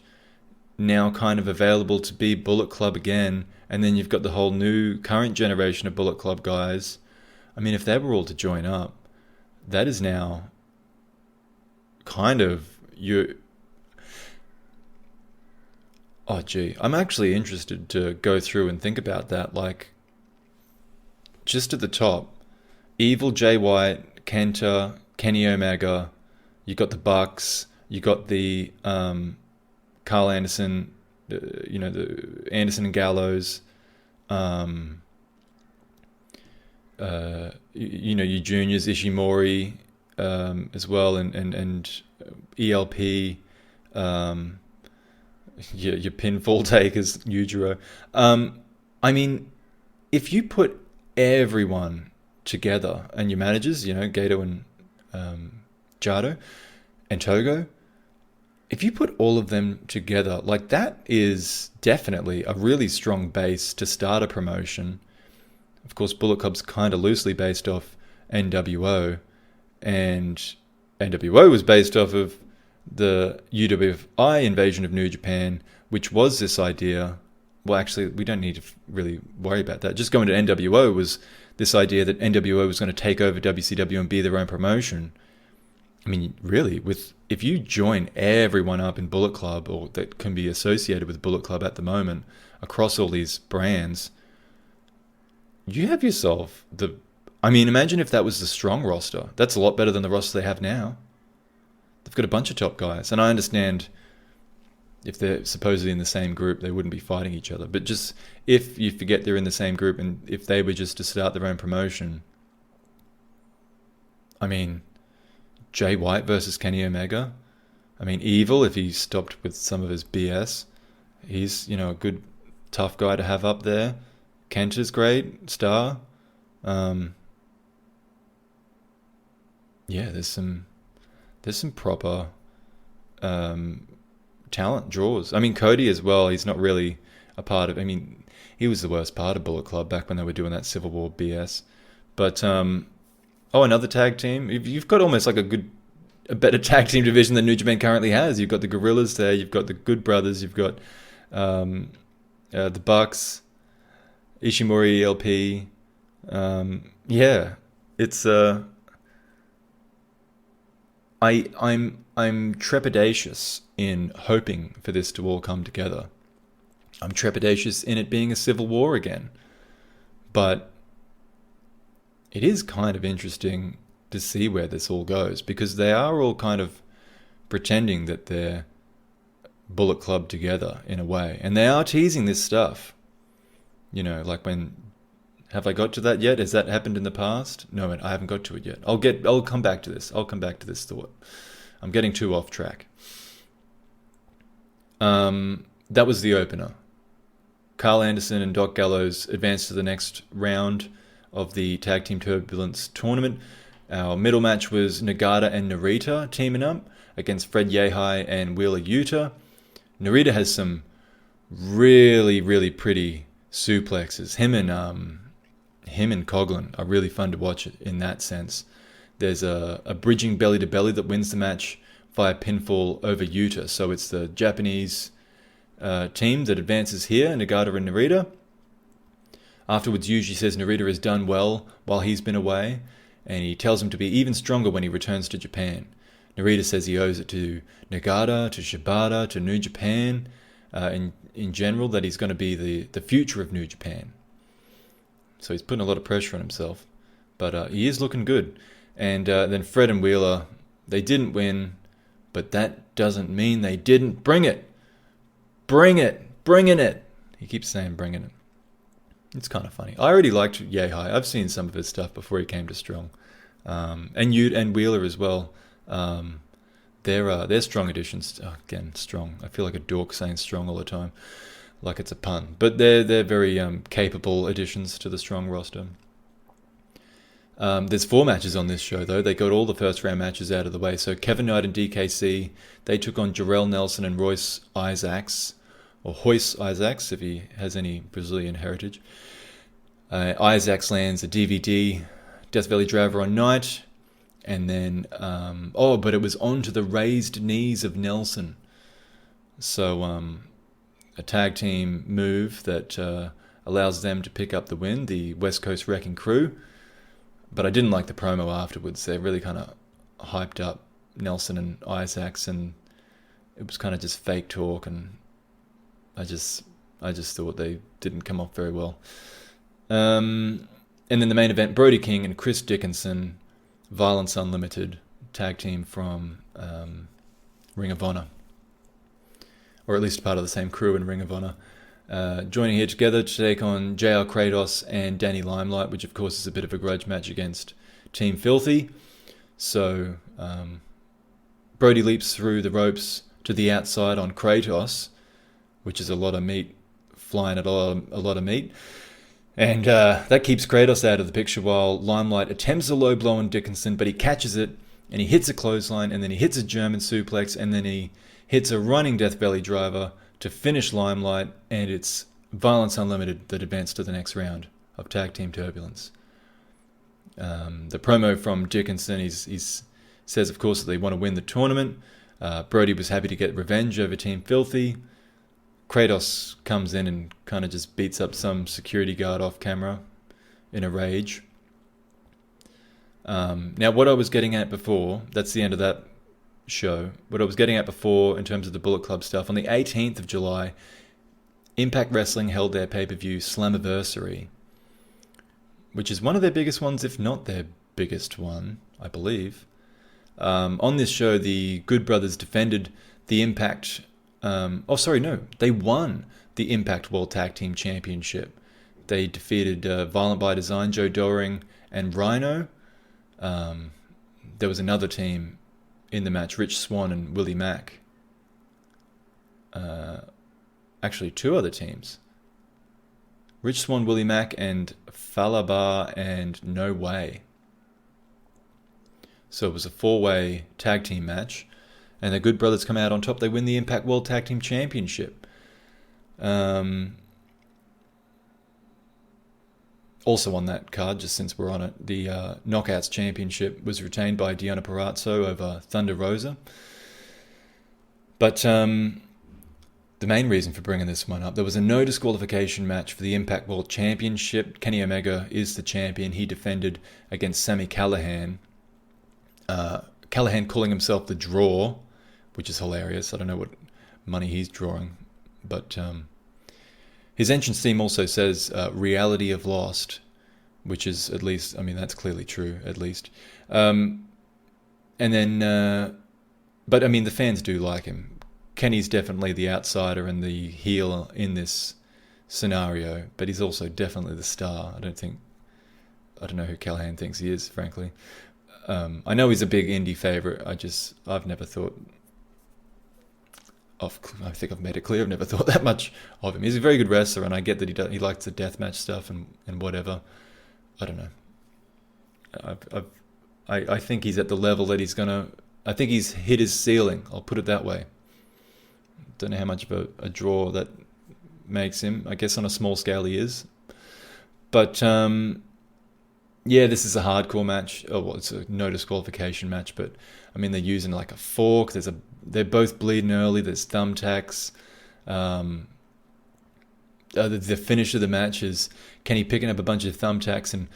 now kind of available to be Bullet Club again, and then you've got the whole new current generation of Bullet Club guys. I mean, if they were all to join up, that is now kind of Oh, gee. I'm actually interested to go through and think about that. Like, just at the top, Evil, Jay White, Kenta, Kenny Omega, you got the Bucks, you got the Carl Anderson, the Anderson and Gallows, your juniors, Ishimori, as well, and ELP, your pinfall takers, Yujiro. I mean, if you put everyone together and your managers, Gato and Jado and Togo, if you put all of them together, like, that is definitely a really strong base to start a promotion. Of course, Bullet Club's kind of loosely based off NWO, and NWO was based off of the UWFI invasion of New Japan, which was this idea. Well, actually, we don't need to really worry about that. Just going to NWO was this idea that NWO was going to take over WCW and be their own promotion. I mean, really, if you join everyone up in Bullet Club, or that can be associated with Bullet Club at the moment, across all these brands, you have yourself imagine if that was the Strong roster. That's a lot better than the roster they have now. They've got a bunch of top guys, and I understand if they're supposedly in the same group, they wouldn't be fighting each other. But just if you forget they're in the same group, and if they were just to start their own promotion, I mean, Jay White versus Kenny Omega. I mean, Evil, if he stopped with some of his BS, he's, a good, tough guy to have up there. Kent is great, Star. There's some proper talent draws. I mean, Cody as well, he's not really a part of... I mean, he was the worst part of Bullet Club back when they were doing that Civil War BS. But, another tag team. You've got almost like a better tag team division than New Japan currently has. You've got the Gorillas there, you've got the Good Brothers, you've got the Bucks, Ishimori LP. It's... I'm trepidatious in hoping for this to all come together. I'm trepidatious in it being a civil war again. But it is kind of interesting to see where this all goes, because they are all kind of pretending that they're Bullet Club together in a way. And they are teasing this stuff. Like when... Have I got to that yet? Has that happened in the past? No, I haven't got to it yet. I'll come back to this. I'll come back to this thought. I'm getting too off track. That was the opener. Carl Anderson and Doc Gallows advanced to the next round of the Tag Team Turbulence Tournament. Our middle match was Nagata and Narita teaming up against Fred Yehai and Wheeler Yuta. Narita has some really, really pretty suplexes. Him and Coughlin are really fun to watch in that sense. There's a bridging belly to belly that wins the match via pinfall over Yuta. So it's the Japanese team that advances here, Nagata and Narita. Afterwards, Yuji says Narita has done well while he's been away, and he tells him to be even stronger when he returns to Japan. Narita says he owes it to Nagata, to Shibata, to New Japan, in general, that he's going to be the future of New Japan. So he's putting a lot of pressure on himself. But he is looking good. And then Fred and Wheeler, they didn't win, but that doesn't mean they didn't bring it. Bring it. Bringing it. He keeps saying bringing it. It's kind of funny. I already liked Yehai. I've seen some of his stuff before he came to Strong. And Wheeler as well. They're strong additions. Oh, again, Strong. I feel like a dork saying Strong all the time, like it's a pun. But they're very capable additions to the Strong roster. There's 4 matches on this show, though. They got all the first round matches out of the way. So Kevin Knight and DKC, they took on Jarrell Nelson and Royce Isaacs, or Royce Isaacs, if he has any Brazilian heritage. Isaacs lands a DVD, Death Valley Driver on Knight. And then, but it was onto the raised knees of Nelson. So, a tag team move that allows them to pick up the win, the West Coast Wrecking Crew. But I didn't like the promo afterwards. They really kind of hyped up Nelson and Isaacs, and it was kind of just fake talk, and I just thought they didn't come off very well. And then the main event, Brody King and Chris Dickinson, Violence Unlimited, tag team from Ring of Honor, or at least part of the same crew in Ring of Honor, joining here together to take on JR Kratos and Danny Limelight, which of course is a bit of a grudge match against Team Filthy. So Brody leaps through the ropes to the outside on Kratos, which is a lot of meat, flying at a lot of meat. And that keeps Kratos out of the picture while Limelight attempts a low blow on Dickinson, but he catches it and he hits a clothesline and then he hits a German suplex and then he hits a running Death Valley driver to finish Limelight, and it's Violence Unlimited that advance to the next round of Tag Team Turbulence. The promo from Dickinson, he says, of course, that they want to win the tournament. Brody was happy to get revenge over Team Filthy. Kratos comes in and kind of just beats up some security guard off camera in a rage. Now, what I was getting at before, that's the end of that show. What I was getting at before in terms of the Bullet Club stuff, on the 18th of July, Impact Wrestling held their pay-per-view Slammiversary, which is one of their biggest ones, if not their biggest one, I believe. On this show, the Good Brothers defended the Impact... they won the Impact World Tag Team Championship. They defeated Violent by Design, Joe Doering, and Rhino. There was another team in the match, Rich Swann and Willie Mack. Actually, two other teams. Rich Swann, Willie Mack, and Falabar and No Way. So it was a 4-way tag team match. And the Good Brothers come out on top. They win the Impact World Tag Team Championship. Also on that card, just since we're on it, the Knockouts Championship was retained by Deonna Purrazzo over Thunder Rosa. But the main reason for bringing this one up, there was a no disqualification match for the Impact World Championship. Kenny Omega is the champion. He defended against Sami Callihan. Callihan calling himself the Draw, which is hilarious. I don't know what money he's drawing. But his entrance theme also says Reality of Lost, which is at least, I mean, that's clearly true, at least. And then, but I mean, the fans do like him. Kenny's definitely the outsider and the heel in this scenario, but he's also definitely the star. I don't know who Callihan thinks he is, frankly. I know he's a big indie favorite. I've never thought of, I think I've made it clear, I've never thought that much of him. He's a very good wrestler, and I get that he likes the deathmatch stuff and whatever. I don't know. I think he's at the level that I think he's hit his ceiling. I'll put it that way. Don't know how much of a draw that makes him. I guess on a small scale he is. But yeah, this is a hardcore match. Oh, well, it's a no disqualification match, but I mean, they're using like a fork. They're both bleeding early. There's thumbtacks. The finish of the match is Kenny picking up a bunch of thumbtacks and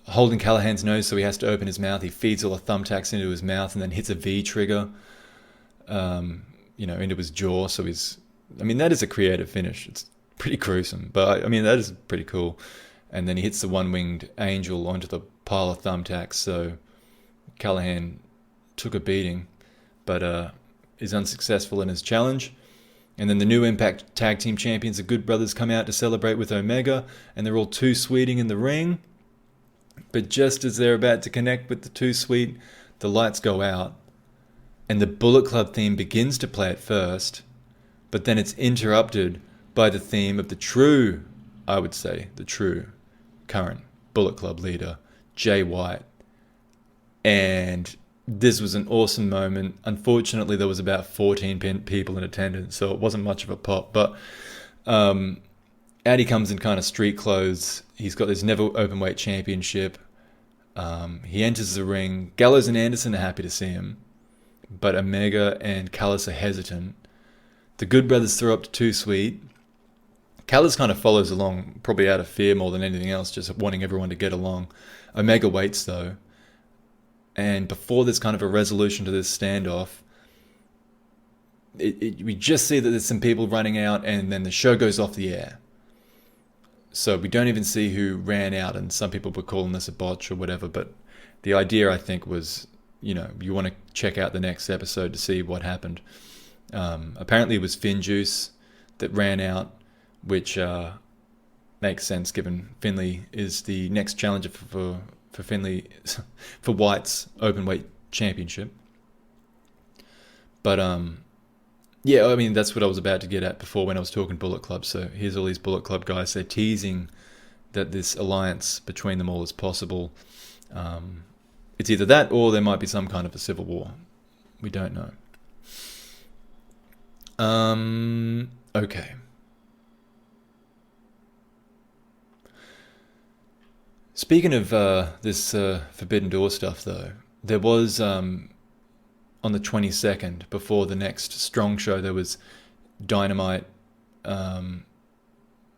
holding Callahan's nose so he has to open his mouth. He feeds all the thumbtacks into his mouth and then hits a V trigger, into his jaw. So that is a creative finish. It's pretty gruesome, but I mean, that is pretty cool. And then he hits the one-winged angel onto the pile of thumbtacks. So Callahan took a beating, but is unsuccessful in his challenge. And then the new Impact Tag Team Champions, the Good Brothers, come out to celebrate with Omega, and they're all too sweeting in the ring. But just as they're about to connect with the too sweet, the lights go out, and the Bullet Club theme begins to play at first, but then it's interrupted by the theme of the true current Bullet Club leader, Jay White. And this was an awesome moment. Unfortunately, there was about 14 people in attendance, so it wasn't much of a pop. But Addy comes in kind of street clothes. He's got this Never Openweight Championship. He enters the ring. Gallows and Anderson are happy to see him, but Omega and Callis are hesitant. The Good Brothers throw up to Too Sweet. Callis kind of follows along, probably out of fear more than anything else, just wanting everyone to get along. Omega waits, though. And before there's kind of a resolution to this standoff, we just see that there's some people running out, and then the show goes off the air. So we don't even see who ran out, and some people were calling this a botch or whatever, but the idea, I think, was, you want to check out the next episode to see what happened. Apparently it was Finn Juice that ran out, which makes sense given Finlay is the next challenger for Finlay, for White's Openweight Championship. But Yeah, I mean, that's what I was about to get at before when I was talking Bullet Club. So here's all these Bullet Club guys. They're teasing that this alliance between them all is possible. It's either that or there might be some kind of a civil war. We don't know. Okay. Speaking of this Forbidden Door stuff, though, there was on the 22nd, before the next Strong show, there was Dynamite. Actually,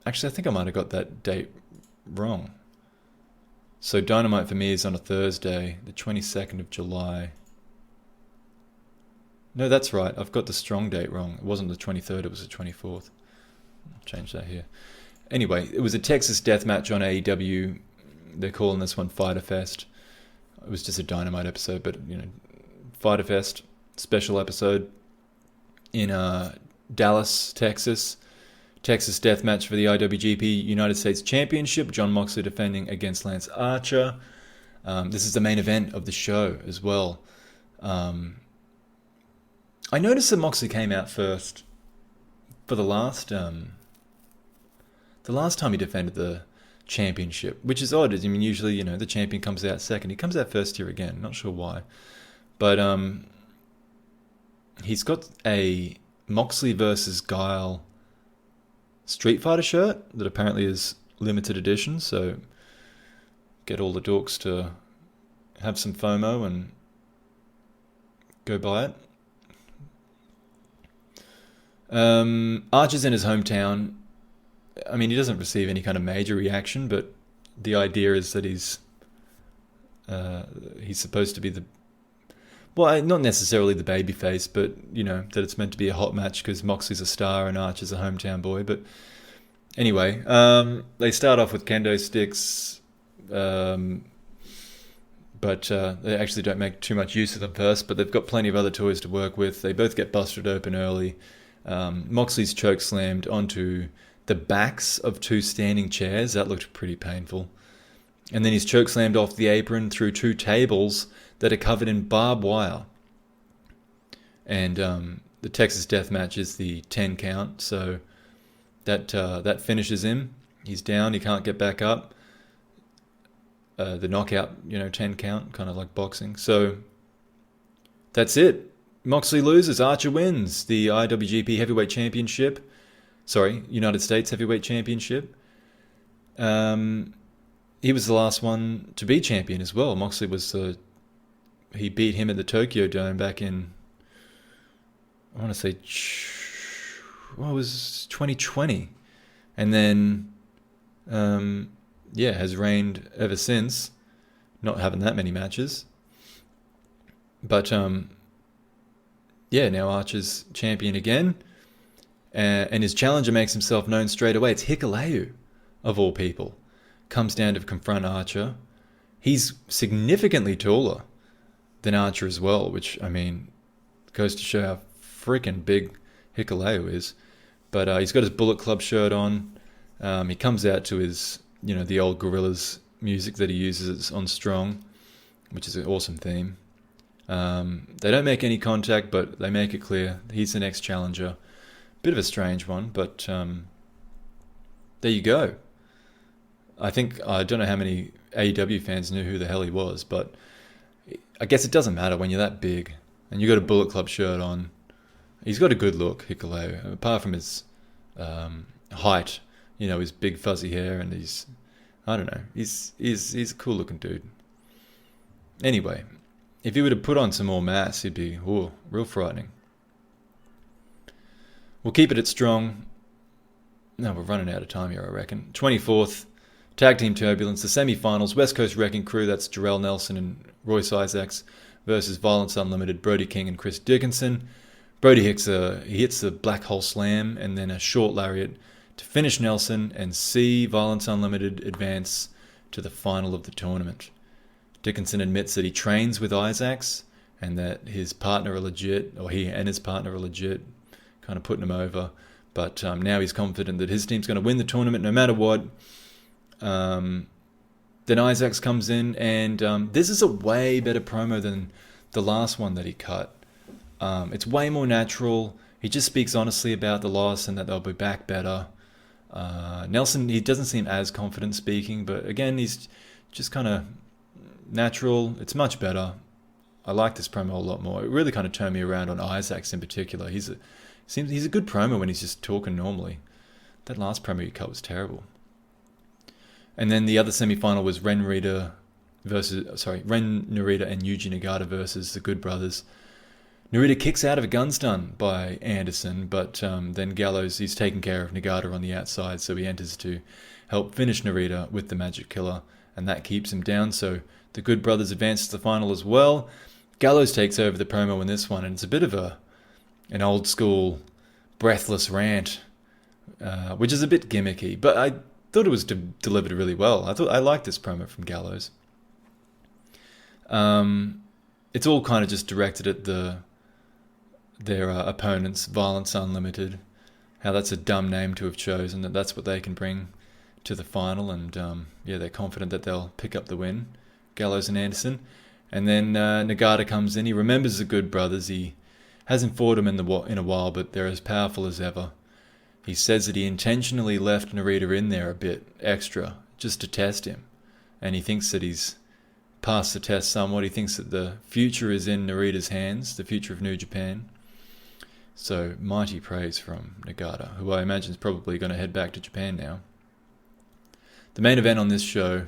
I think I might have got that date wrong. So Dynamite for me is on a Thursday, the 22nd of July. No, that's right. I've got the Strong date wrong. It wasn't the 23rd, it was the 24th. I'll change that here. Anyway, it was a Texas death match on AEW. They're calling this one Fighter Fest. It was just a Dynamite episode, but, you know, Fighter Fest special episode in Dallas, Texas. Texas death match for the IWGP United States Championship. Jon Moxley defending against Lance Archer. This is the main event of the show as well. I noticed that Moxley came out first for the last time he defended the championship, which is odd. I mean, usually, you know, the champion comes out second. He comes out first here again. Not sure why. But he's got a Moxley versus Guile Street Fighter shirt that apparently is limited edition, so get all the dorks to have some FOMO and go buy it. Archer's in his hometown. I mean, he doesn't receive any kind of major reaction, but the idea is that he's supposed to be not necessarily the babyface, but, you know, that it's meant to be a hot match because Moxley's a star and Archer's a hometown boy. But anyway, they start off with kendo sticks, but they actually don't make too much use of them first, but they've got plenty of other toys to work with. They both get busted open early. Moxley's choke slammed onto the backs of two standing chairs. That looked pretty painful. And then he's choke slammed off the apron through two tables that are covered in barbed wire. And the Texas Death Match is the 10 count, so that finishes him. He's down, he can't get back up. The knockout, 10 count, kind of like boxing. So that's it. Moxley loses, Archer wins the IWGP Heavyweight Championship. Sorry, United States Heavyweight Championship. He was the last one to be champion as well. Moxley was he beat him at the Tokyo Dome back in, I want to say, it was 2020. And then, has reigned ever since, not having that many matches. But, now Archer's champion again. And his challenger makes himself known straight away. It's Hikuleo, of all people. Comes down to confront Archer. He's significantly taller than Archer as well, which, I mean, goes to show how freaking big Hikuleo is. But he's got his Bullet Club shirt on. He comes out to his, the old Gorillaz music that he uses on Strong, which is an awesome theme. They don't make any contact, but they make it clear he's the next challenger. Bit of a strange one, but there you go. I don't know how many AEW fans knew who the hell he was, but I guess it doesn't matter when you're that big and you got a Bullet Club shirt on. He's got a good look, Hikuleo, apart from his height, his big fuzzy hair, and he's a cool looking dude. Anyway, if he were to put on some more mass, he'd be real frightening. We'll keep it at Strong. No, we're running out of time here, I reckon. 24th, Tag Team Turbulence, the semi-finals, West Coast Wrecking Crew, that's Jarrell Nelson and Royce Isaacs, versus Violence Unlimited, Brody King and Chris Dickinson. Brody hits a black hole slam and then a short lariat to finish Nelson and see Violence Unlimited advance to the final of the tournament. Dickinson admits that he trains with Isaacs and that his partner are legit, or he and his partner are legit, kind of putting him over. But now he's confident that his team's going to win the tournament no matter what. Then Isaacs comes in, and this is a way better promo than the last one that he cut. It's way more natural. he just speaks honestly about the loss and that they'll be back better. Nelson, he doesn't seem as confident speaking, but again, he's just kind of natural. It's much better. I like this promo a lot more. It really kind of turned me around on Isaacs in particular. He's a good promo when he's just talking normally. That last promo he cut was terrible. And then the other semi-final was Ren Narita and Yuji Nagata versus the Good Brothers. Narita kicks out of a gun stun by Anderson, but then Gallows, he's taking care of Nagata on the outside, so he enters to help finish Narita with the Magic Killer, and that keeps him down, so the Good Brothers advance to the final as well. Gallows takes over the promo in this one, and it's a bit of an old school breathless rant, which is a bit gimmicky, but I thought it was delivered really well. I liked this promo from Gallows. It's all kind of just directed at their opponents, Violence Unlimited, how that's a dumb name to have chosen, that's what they can bring to the final, and they're confident that they'll pick up the win, Gallows and Anderson. And then Nagata comes in. He remembers the Good Brothers. He hasn't fought them in a while, but they're as powerful as ever. He says that he intentionally left Narita in there a bit extra just to test him, and he thinks that he's passed the test somewhat. He thinks that the future is in Narita's hands, the future of New Japan. So mighty praise from Nagata, who I imagine is probably going to head back to Japan now. The main event on this show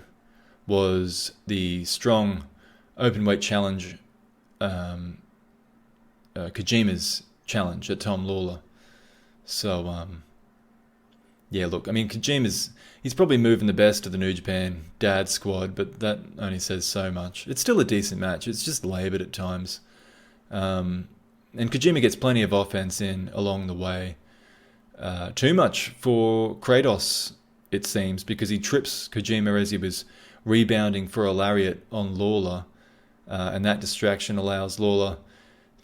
was the Strong Openweight Challenge, Kojima's challenge at Tom Lawler. So, Kojima's, he's probably moving the best of the New Japan dad squad, but that only says so much. It's still a decent match. It's just laboured at times. And Kojima gets plenty of offense in along the way. Too much for Kratos, it seems, because he trips Kojima as he was rebounding for a lariat on Lawler, and that distraction allows Lawler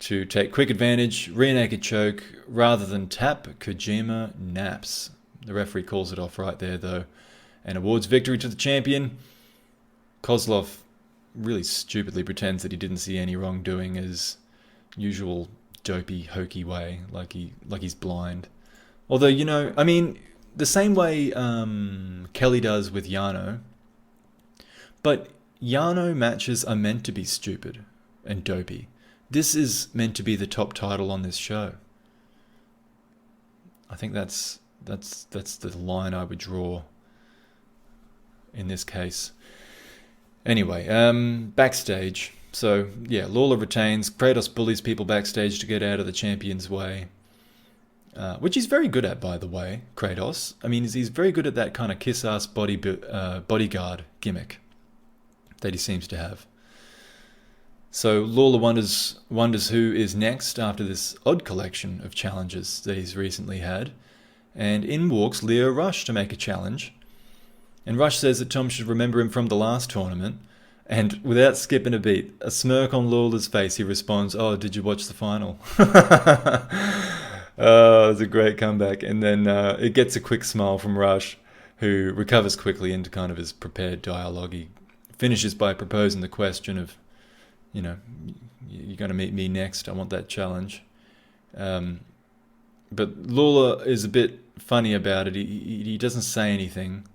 to take quick advantage, rear naked choke, rather than tap. Kojima naps. The referee calls it off right there, though, and awards victory to the champion. Kozlov really stupidly pretends that he didn't see any wrongdoing, as usual dopey, hokey way, like he's blind. Although, the same way Kelly does with Yano, but Yano matches are meant to be stupid and dopey. This is meant to be the top title on this show. I think that's the line I would draw in this case. Anyway, backstage. So, Lawler retains. Kratos bullies people backstage to get out of the champion's way. Which he's very good at, by the way, Kratos. I mean, he's very good at that kind of kiss-ass bodyguard gimmick that he seems to have. So Lawler wonders who is next after this odd collection of challenges that he's recently had. And in walks Leo Rush to make a challenge. And Rush says that Tom should remember him from the last tournament. And without skipping a beat, a smirk on Lawler's face, he responds, "Oh, did you watch the final?" Oh, it's a great comeback. And then it gets a quick smile from Rush, who recovers quickly into kind of his prepared dialogue. He finishes by proposing the question of, you're going to meet me next. I want that challenge. But Lawler is a bit funny about it. He doesn't say anything.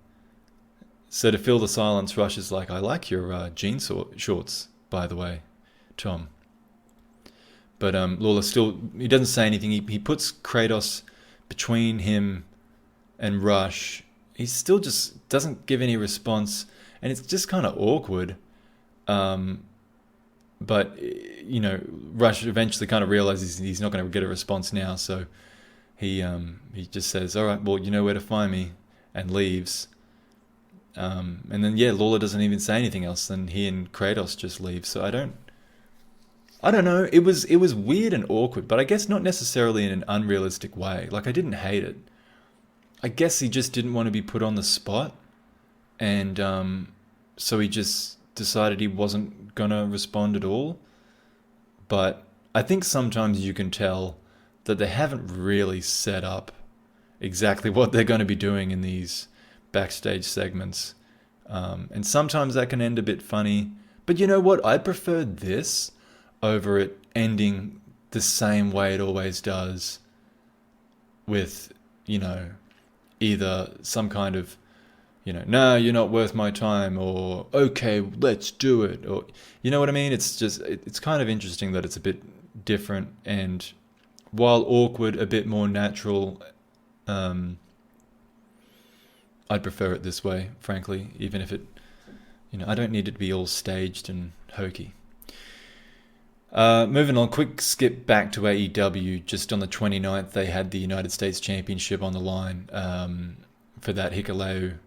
So to fill the silence, Rush is like, "I like your jean shorts, by the way, Tom." But Lawler he doesn't say anything. He puts Kratos between him and Rush. He still just doesn't give any response, and it's just kind of awkward. But, Rush eventually kind of realizes he's not going to get a response now, so he just says, "All right, well, you know where to find me," and leaves. And then, Lawler doesn't even say anything else. Then he and Kratos just leave. So I don't know. It was weird and awkward, but I guess not necessarily in an unrealistic way. Like, I didn't hate it. I guess he just didn't want to be put on the spot, and so he just decided he wasn't gonna respond at all. But I think sometimes you can tell that they haven't really set up exactly what they're going to be doing in these backstage segments, and sometimes that can end a bit funny. But you know what? I prefer this over it ending the same way it always does, with, either some kind of, no, you're not worth my time, or okay, let's do it, or you know what I mean? It's just, it's kind of interesting that it's a bit different, and while awkward, a bit more natural. I'd prefer it this way, frankly, even if it, I don't need it to be all staged and hokey. Moving on, quick skip back to AEW. Just on the 29th, they had the United States Championship on the line for that Hikuleo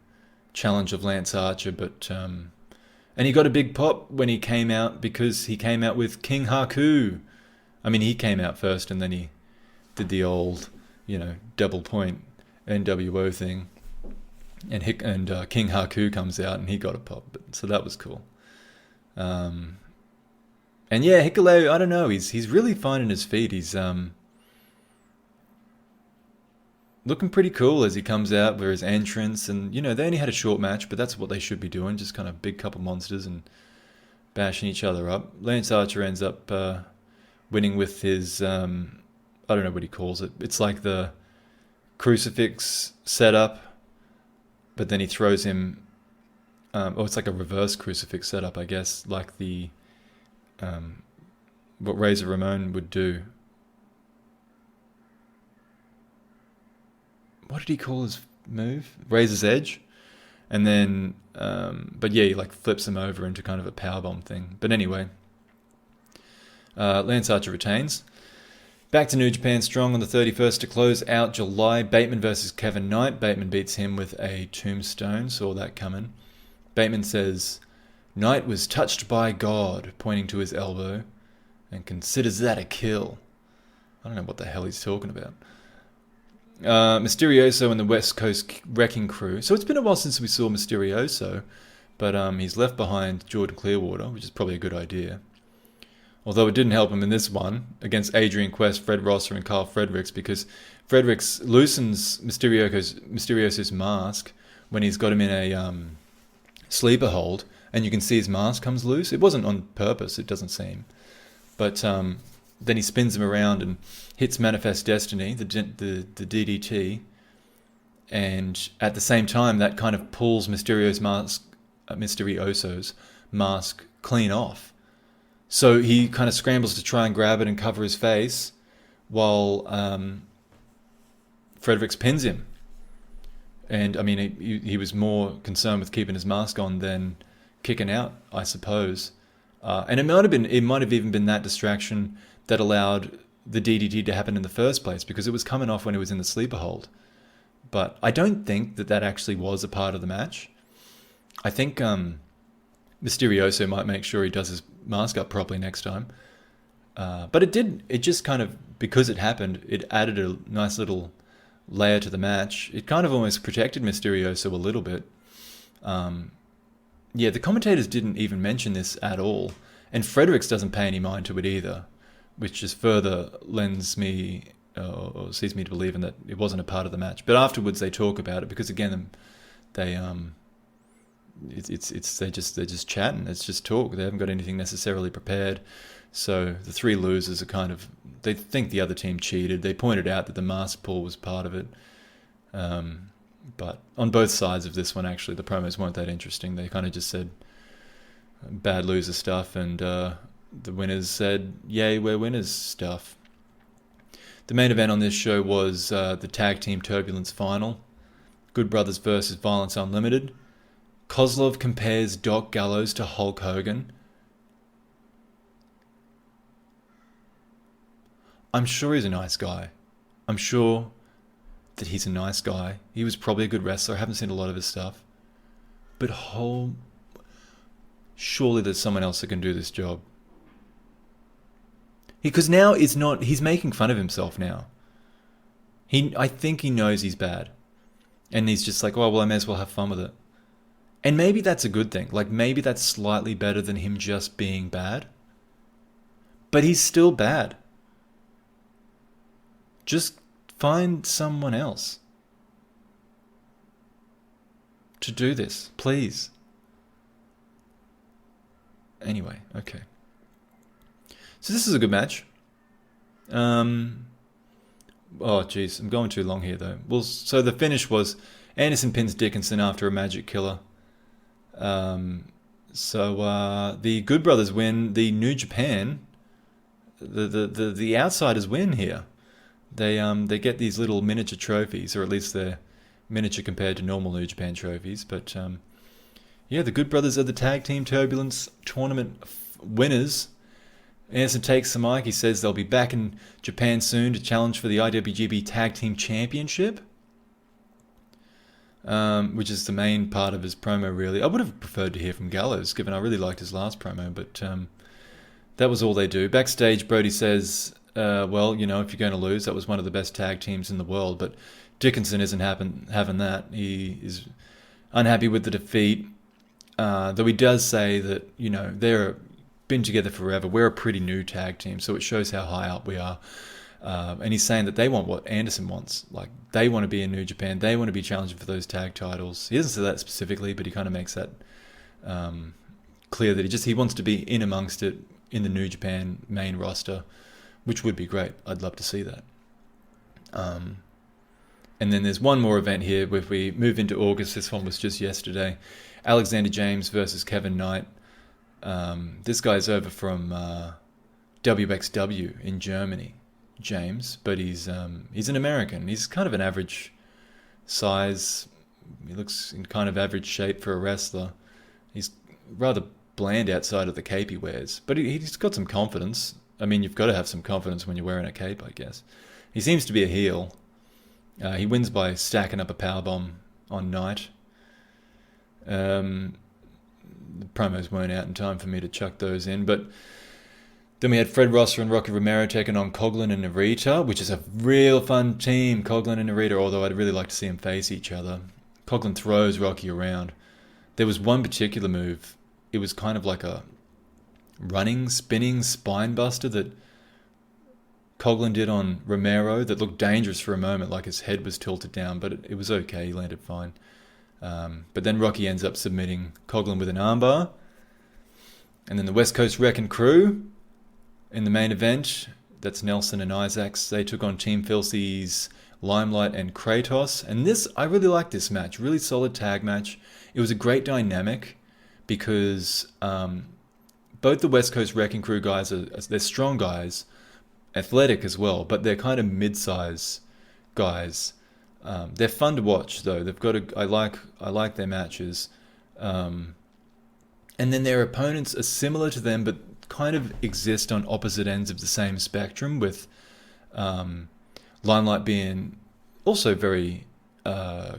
challenge of Lance Archer, but and he got a big pop when he came out, because he came out with King Haku. I mean, he came out first, and then he did the old, double point NWO thing, and King Haku comes out, and he got a pop. So that was cool. And yeah, Hikuleo, I don't know, he's really finding his feet. He's looking pretty cool as he comes out for his entrance, and they only had a short match, but that's what they should be doing, just kind of big couple monsters and bashing each other up. Lance Archer ends up winning with his I don't know what he calls it. It's like the crucifix setup, but then he throws him it's like a reverse crucifix setup, I guess, like the what Razor Ramon would do. What did he call his move? Razor's Edge. And then, but yeah, he like flips him over into kind of a powerbomb thing. But anyway, Lance Archer retains. Back to New Japan Strong on the 31st to close out July. Bateman versus Kevin Knight. Bateman beats him with a tombstone. Saw that coming. Bateman says, Knight was touched by God, pointing to his elbow, and considers that a kill. I don't know what the hell he's talking about. Mysterioso and the West Coast Wrecking Crew. So it's been a while since we saw Mysterioso, but he's left behind Jordan Clearwater, which is probably a good idea. Although it didn't help him in this one against Adrian Quest, Fred Rossa, and Carl Fredericks, because Fredericks loosens Mysterioso's mask when he's got him in a sleeper hold, and you can see his mask comes loose. It wasn't on purpose, it doesn't seem. But then he spins him around and hits Manifest Destiny, the DDT, and at the same time that kind of pulls Mysterioso's mask clean off. So he kind of scrambles to try and grab it and cover his face, while Fredericks pins him. And I mean, he was more concerned with keeping his mask on than kicking out, I suppose. And it might have even been that distraction that allowed the DDT to happen in the first place, because it was coming off when he was in the sleeper hold. But I don't think that actually was a part of the match. I think Mysterioso might make sure he does his mask up properly next time. But it just kind of, because it happened, it added a nice little layer to the match. It kind of almost protected Mysterioso a little bit. Yeah, the commentators didn't even mention this at all. And Fredericks doesn't pay any mind to it either, which just further lends me, or sees me to believe in that it wasn't a part of the match. But afterwards they talk about it, because again, they they're just chatting. It's just talk. They haven't got anything necessarily prepared. So the three losers are kind of, they think the other team cheated. They pointed out that the mask pull was part of it. But on both sides of this one, actually, the promos weren't that interesting. They kind of just said bad loser stuff, and the winners said, yay, we're winners stuff. The main event on this show was the Tag Team Turbulence final. Good Brothers versus Violence Unlimited. Kozlov compares Doc Gallows to Hulk Hogan. I'm sure he's a nice guy. I'm sure that he's a nice guy. He was probably a good wrestler. I haven't seen a lot of his stuff. But surely there's someone else that can do this job. Because now he's making fun of himself now. I think he knows he's bad. And he's just like, oh, well, I may as well have fun with it. And maybe that's a good thing. Like, maybe that's slightly better than him just being bad. But he's still bad. Just find someone else to do this, please. Anyway, okay. So this is a good match. Oh, geez, I'm going too long here, though. Well, so the finish was Anderson pins Dickinson after a magic killer. The Good Brothers win. The New Japan, the outsiders win here. They get these little miniature trophies, or at least they're miniature compared to normal New Japan trophies. But the Good Brothers are the Tag Team Turbulence Tournament winners. Anderson takes the mic. He says they'll be back in Japan soon to challenge for the IWGP Tag Team Championship, which is the main part of his promo, really. I would have preferred to hear from Gallows, given I really liked his last promo, but that was all they do. Backstage, Brody says, if you're going to lose, that was one of the best tag teams in the world, but Dickinson isn't having that. He is unhappy with the defeat, though he does say that, they're been together forever. We're a pretty new tag team, so it shows how high up we are. And he's saying that they want what Anderson wants. Like, they want to be in New Japan. They want to be challenging for those tag titles. He doesn't say that specifically, but he kind of makes that clear that he wants to be in amongst it in the New Japan main roster, which would be great. I'd love to see that. And then there's one more event here. If we move into August, this one was just yesterday. Alexander James versus Kevin Knight. This guy's over from WXW in Germany, James, but he's an American. He's kind of an average size. He looks in kind of average shape for a wrestler. He's rather bland outside of the cape he wears, but he's got some confidence. I mean, you've got to have some confidence when you're wearing a cape, I guess. He seems to be a heel. He wins by stacking up a powerbomb on Knight. The promos weren't out in time for me to chuck those in, but then we had Fred Rossa and Rocky Romero taking on Coughlin and Narita, which is a real fun team, Coughlin and Narita, although I'd really like to see them face each other. Coughlin throws Rocky around. There was one particular move. It was kind of like a running, spinning spine buster that Coughlin did on Romero that looked dangerous for a moment, like his head was tilted down, but it was okay. He landed fine. But then Rocky ends up submitting Coughlin with an armbar. And then the West Coast Wrecking Crew in the main event, that's Nelson and Isaacs. They took on Team Filthy's Limelight and Kratos. And I really liked this match. Really solid tag match. It was a great dynamic because both the West Coast Wrecking Crew guys, they're strong guys, athletic as well, but they're kind of mid-size guys. They're fun to watch, though. I like their matches, and then their opponents are similar to them, but kind of exist on opposite ends of the same spectrum. With Limelight being also very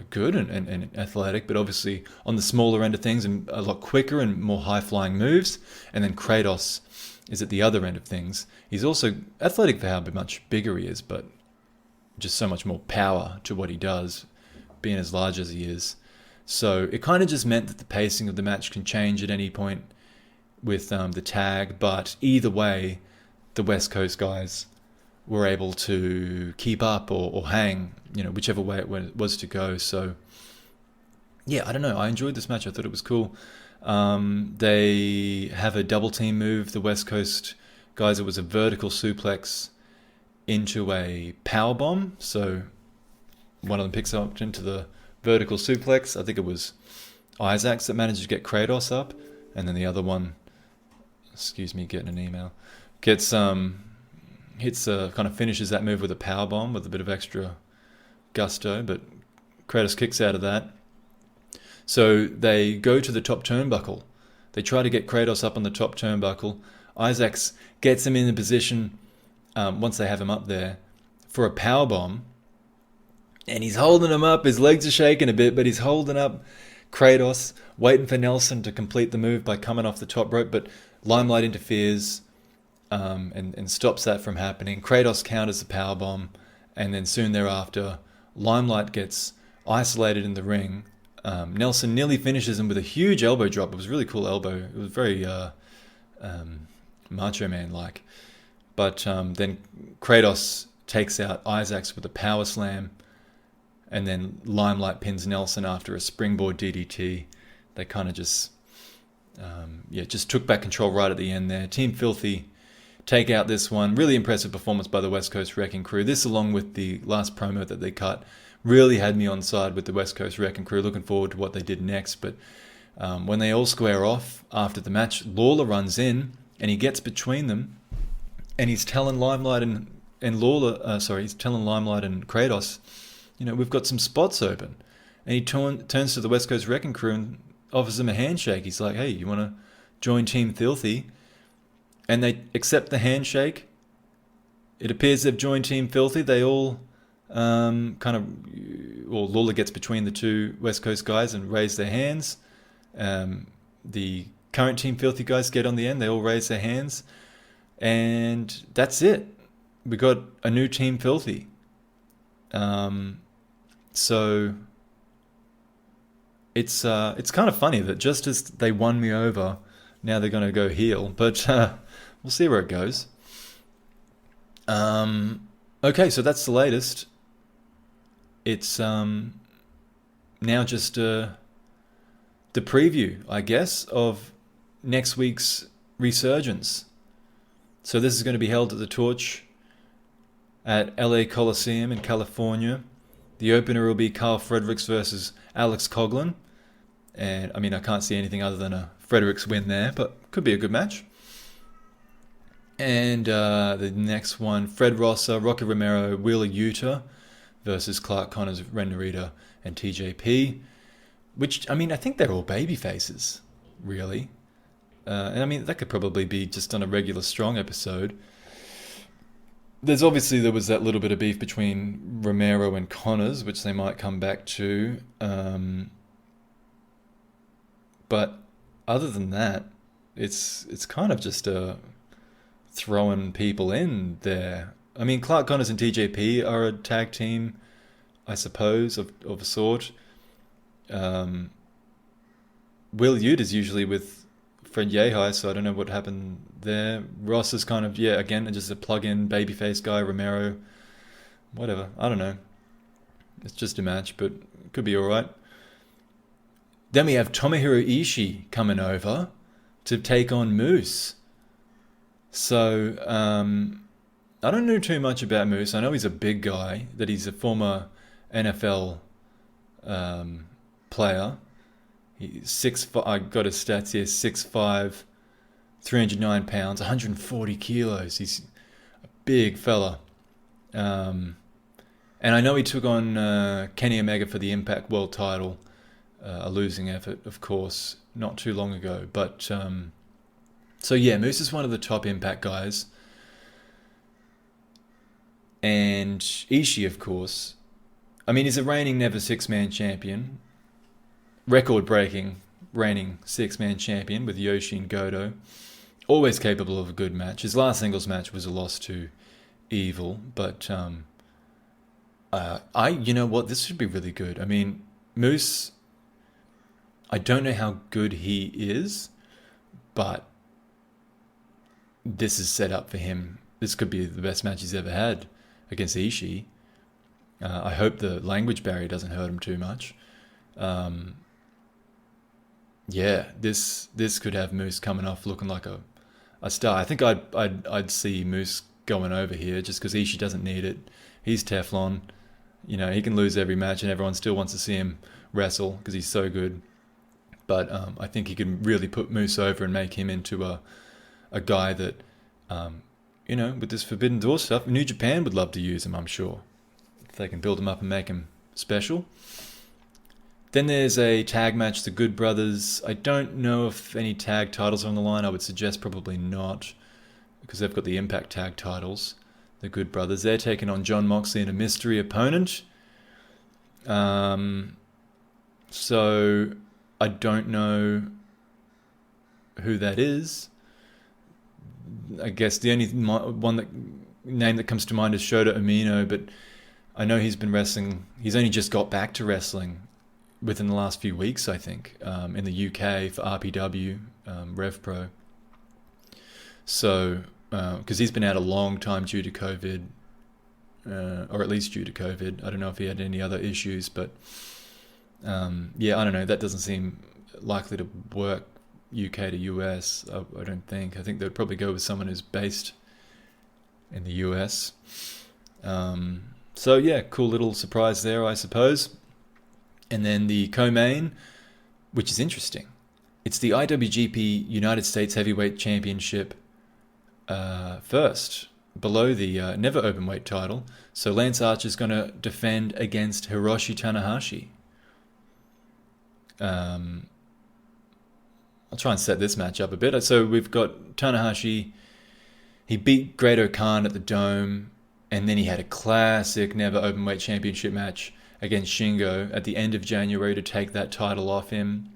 good and athletic, but obviously on the smaller end of things and a lot quicker and more high-flying moves. And then Kratos is at the other end of things. He's also athletic for how much bigger he is, but just so much more power to what he does, being as large as he is. So it kind of just meant that the pacing of the match can change at any point with the tag, but either way, the West Coast guys were able to keep up or hang, whichever way it was to go. So yeah, I don't know. I enjoyed this match. I thought it was cool. They have a double team move. The West Coast guys, it was a vertical suplex into a power bomb. So one of them picks up into the vertical suplex. I think it was Isaacs that managed to get Kratos up, and then the other one, getting an email, gets kind of finishes that move with a power bomb with a bit of extra gusto, but Kratos kicks out of that. So they go to the top turnbuckle. They try to get Kratos up on the top turnbuckle. Isaacs gets him in the position, once they have him up there, for a power bomb, and he's holding him up. His legs are shaking a bit, but he's holding up Kratos, waiting for Nelson to complete the move by coming off the top rope, but Limelight interferes and stops that from happening. Kratos counters the power bomb, and then soon thereafter, Limelight gets isolated in the ring. Nelson nearly finishes him with a huge elbow drop. It was a really cool elbow. It was very Macho Man-like. But then Kratos takes out Isaacs with a power slam, and then Limelight pins Nelson after a springboard DDT. They kind of just took back control right at the end there. Team Filthy take out this one. Really impressive performance by the West Coast Wrecking Crew. This, along with the last promo that they cut, really had me on side with the West Coast Wrecking Crew. Looking forward to what they did next. But when they all square off after the match, Lawler runs in and he gets between them, and he's telling Limelight and he's telling Limelight and Kratos, we've got some spots open. And he turns to the West Coast Wrecking Crew and offers them a handshake. He's like, hey, you want to join Team Filthy? And they accept the handshake. It appears they've joined Team Filthy. They all Lawler gets between the two West Coast guys and raise their hands. The current Team Filthy guys get on the end. They all raise their hands. And that's it. We got a new Team Filthy. So it's kind of funny that just as they won me over, now they're going to go heel. But we'll see where it goes. Okay, so that's the latest. It's now just the preview, I guess, of next week's Resurgence. So this is going to be held at the Torch at LA Coliseum in California. The opener will be Carl Fredericks versus Alex Coughlin. And I mean, I can't see anything other than a Fredericks win there, but could be a good match. And the next one, Fred Rossa, Rocky Romero, Wheeler Yuta versus Clark Connors, Ren Narita, and TJP. Which, I mean, I think they're all baby faces, really. And I mean, that could probably be just on a regular Strong episode. There was that little bit of beef between Romero and Connors, which they might come back to. But other than that, it's kind of just throwing people in there. I mean, Clark Connors and TJP are a tag team, I suppose, of a sort. Will Yuta is usually with Fred Yehai, so I don't know what happened there. Ross is kind of, again, just a plug-in babyface guy. Romero, whatever. I don't know. It's just a match, but it could be all right. Then we have Tomohiro Ishii coming over to take on Moose. So, I don't know too much about Moose. I know he's a big guy, that he's a former NFL player. He's 6'5", I got his stats here, 6'5", 309 pounds, 140 kilos. He's a big fella. And I know he took on Kenny Omega for the Impact World title, a losing effort, of course, not too long ago. But, so yeah, Moose is one of the top Impact guys. And Ishii, of course. I mean, he's a reigning Never Six-Man champion. Record-breaking reigning six-man champion with Yoshi and Goto. Always capable of a good match. His last singles match was a loss to Evil, but you know what? This should be really good. I mean, Moose, I don't know how good he is, but this is set up for him. This could be the best match he's ever had against Ishii. I hope the language barrier doesn't hurt him too much. This could have Moose coming off looking like a star. I think I'd see Moose going over here just because Ishii doesn't need it. He's Teflon. You know, he can lose every match and everyone still wants to see him wrestle because he's so good. But I think he can really put Moose over and make him into a guy that, with this Forbidden Door stuff, New Japan would love to use him, I'm sure. If they can build him up and make him special. Then there's a tag match, the Good Brothers. I don't know if any tag titles are on the line. I would suggest probably not, because they've got the Impact tag titles. The Good Brothers. They're taking on John Moxley and a mystery opponent. So I don't know who that is. I guess the only name that comes to mind is Shota Umino, but I know he's been wrestling. He's only just got back to wrestling within the last few weeks, I think, in the UK for RPW, RevPro. So, because he's been out a long time due to COVID, or at least due to COVID. I don't know if he had any other issues, but I don't know. That doesn't seem likely to work UK to US, I don't think. I think they'd probably go with someone who's based in the US. So yeah, cool little surprise there, I suppose. And then the co-main, which is interesting. It's the IWGP United States Heavyweight Championship first, below the Never Openweight title. So Lance Archer's going to defend against Hiroshi Tanahashi. I'll try and set this match up a bit. So we've got Tanahashi. He beat Great-O-Khan at the Dome, and then he had a classic Never Openweight Championship match against Shingo at the end of January to take that title off him.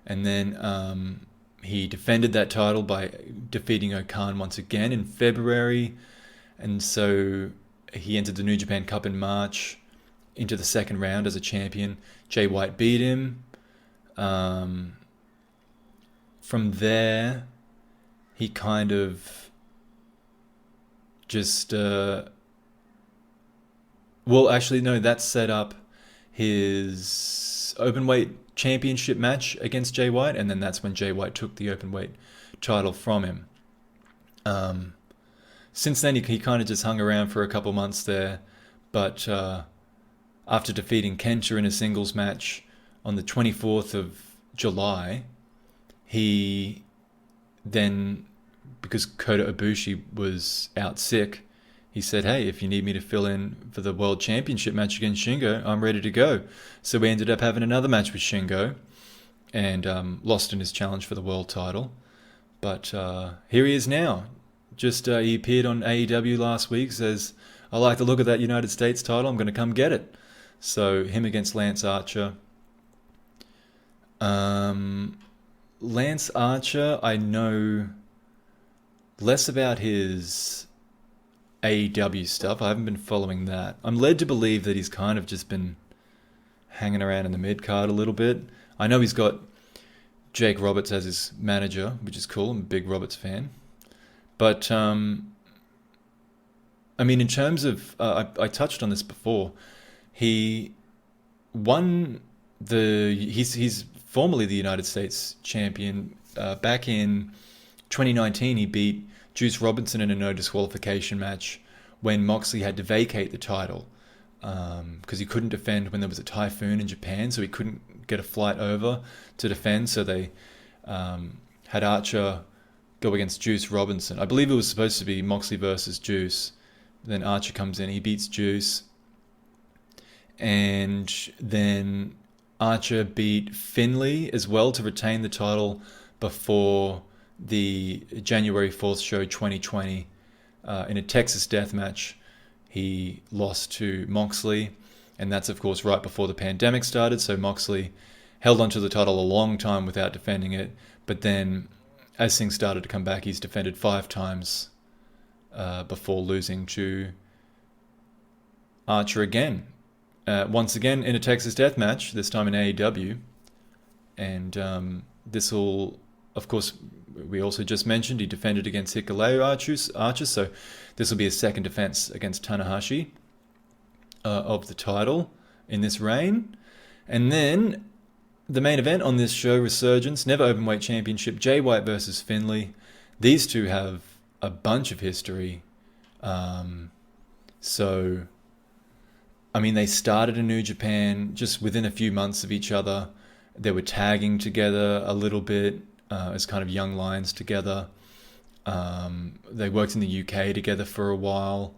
And then he defended that title by defeating O-Khan once again in February. And so he entered the New Japan Cup in March into the second round as a champion. Jay White beat him. From there, he kind of just... that set up his openweight championship match against Jay White, and then that's when Jay White took the openweight title from him. Since then, he kind of just hung around for a couple months there, but after defeating Kenta in a singles match on the 24th of July, he then, because Kota Ibushi was out sick, he said, hey, if you need me to fill in for the World Championship match against Shingo, I'm ready to go. So we ended up having another match with Shingo and lost in his challenge for the world title. But here he is now. He appeared on AEW last week, says, I like the look of that United States title, I'm going to come get it. So him against Lance Archer. Lance Archer, I know less about his AEW stuff. I haven't been following that. I'm led to believe that he's kind of just been hanging around in the mid-card a little bit. I know he's got Jake Roberts as his manager, which is cool. I'm a big Roberts fan. But, in terms of... I touched on this before. He won He's formerly the United States champion. Back in 2019, he beat Juice Robinson in a no disqualification match when Moxley had to vacate the title because he couldn't defend when there was a typhoon in Japan, so he couldn't get a flight over to defend. So they had Archer go against Juice Robinson. I believe it was supposed to be Moxley versus Juice. Then Archer comes in, he beats Juice, and then Archer beat Finlay as well to retain the title before the January 4th show 2020 in a Texas death match. He lost to Moxley, and that's of course right before the pandemic started, so Moxley held onto the title a long time without defending it, but then as things started to come back, he's defended 5 times before losing to Archer again. Once again in a Texas death match, this time in AEW, and this will, of course, we also just mentioned he defended against Hikuleo Archer, so this will be his second defense against Tanahashi of the title in this reign. And then the main event on this show, Resurgence, Never Openweight Championship, Jay White versus Finlay. These two have a bunch of history. They started in New Japan just within a few months of each other. They were tagging together a little bit as kind of young lions together. They worked in the UK together for a while.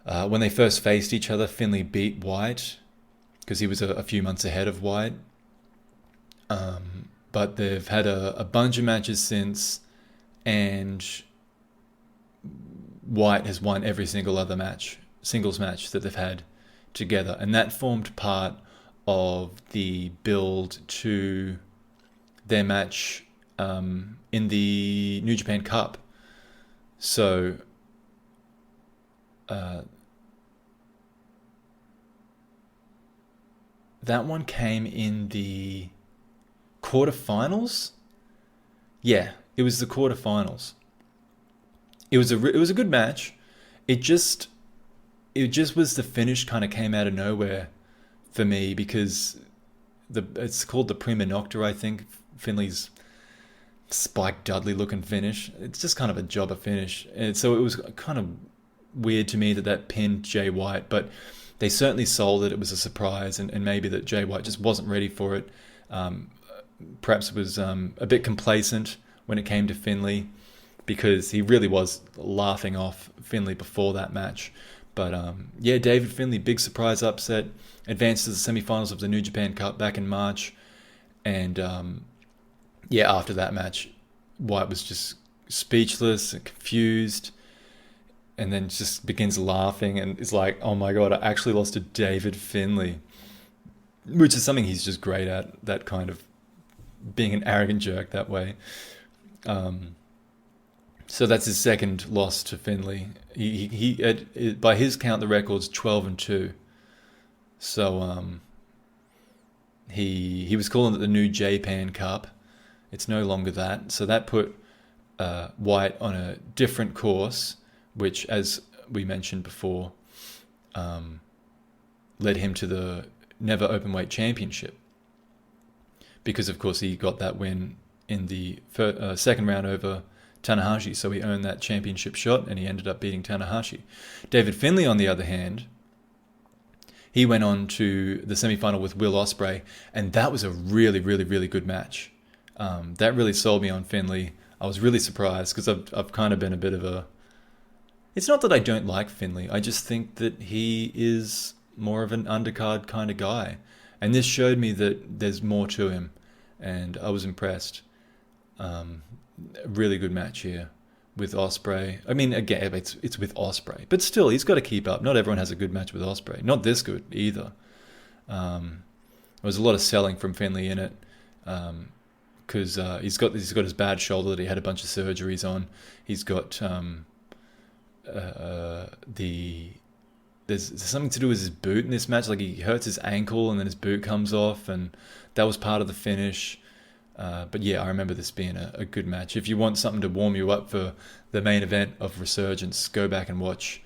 When they first faced each other, Finlay beat White because he was a few months ahead of White. But they've had a bunch of matches since, and White has won every single other singles match that they've had together, and that formed part of the build to their match in the New Japan Cup. So that one came in the quarterfinals. Yeah, it was the quarterfinals. It was a good match. It just was the finish kind of came out of nowhere for me because it's called the Prima Nocta, I think. Finlay's Spike Dudley looking finish. It's just kind of a jobber finish. And so it was kind of weird to me that pinned Jay White, but they certainly sold it. It was a surprise, and maybe that Jay White just wasn't ready for it. Perhaps was a bit complacent when it came to Finlay, because he really was laughing off Finlay before that match. But yeah, David Finlay, big surprise upset, advanced to the semifinals of the New Japan Cup back in March. And yeah, after that match, White was just speechless and confused, and then just begins laughing and is like, oh my God, I actually lost to David Finlay, which is something he's just great at, that kind of being an arrogant jerk that way. So that's his second loss to Finlay. He by his count, the record's 12-2. So he was calling it the New Japan Cup. It's no longer that. So that put White on a different course, which, as we mentioned before, led him to the Never Openweight Championship. Because, of course, he got that win in the second round over Tanahashi, so he earned that championship shot, and he ended up beating Tanahashi. David Finlay, on the other hand, he went on to the semifinal with Will Ospreay, and that was a really, really, really good match. That really sold me on Finlay. I was really surprised, because I've kind of been a bit of a... It's not that I don't like Finlay, I just think that he is more of an undercard kind of guy. And this showed me that there's more to him, and I was impressed. A really good match here with Ospreay. I mean, again, it's with Ospreay, but still, he's got to keep up. Not everyone has a good match with Ospreay. Not this good either. There was a lot of selling from Finlay in it, because he's got his bad shoulder that he had a bunch of surgeries on. He's got there's something to do with his boot in this match. Like, he hurts his ankle and then his boot comes off, and that was part of the finish. But yeah, I remember this being a good match. If you want something to warm you up for the main event of Resurgence, go back and watch,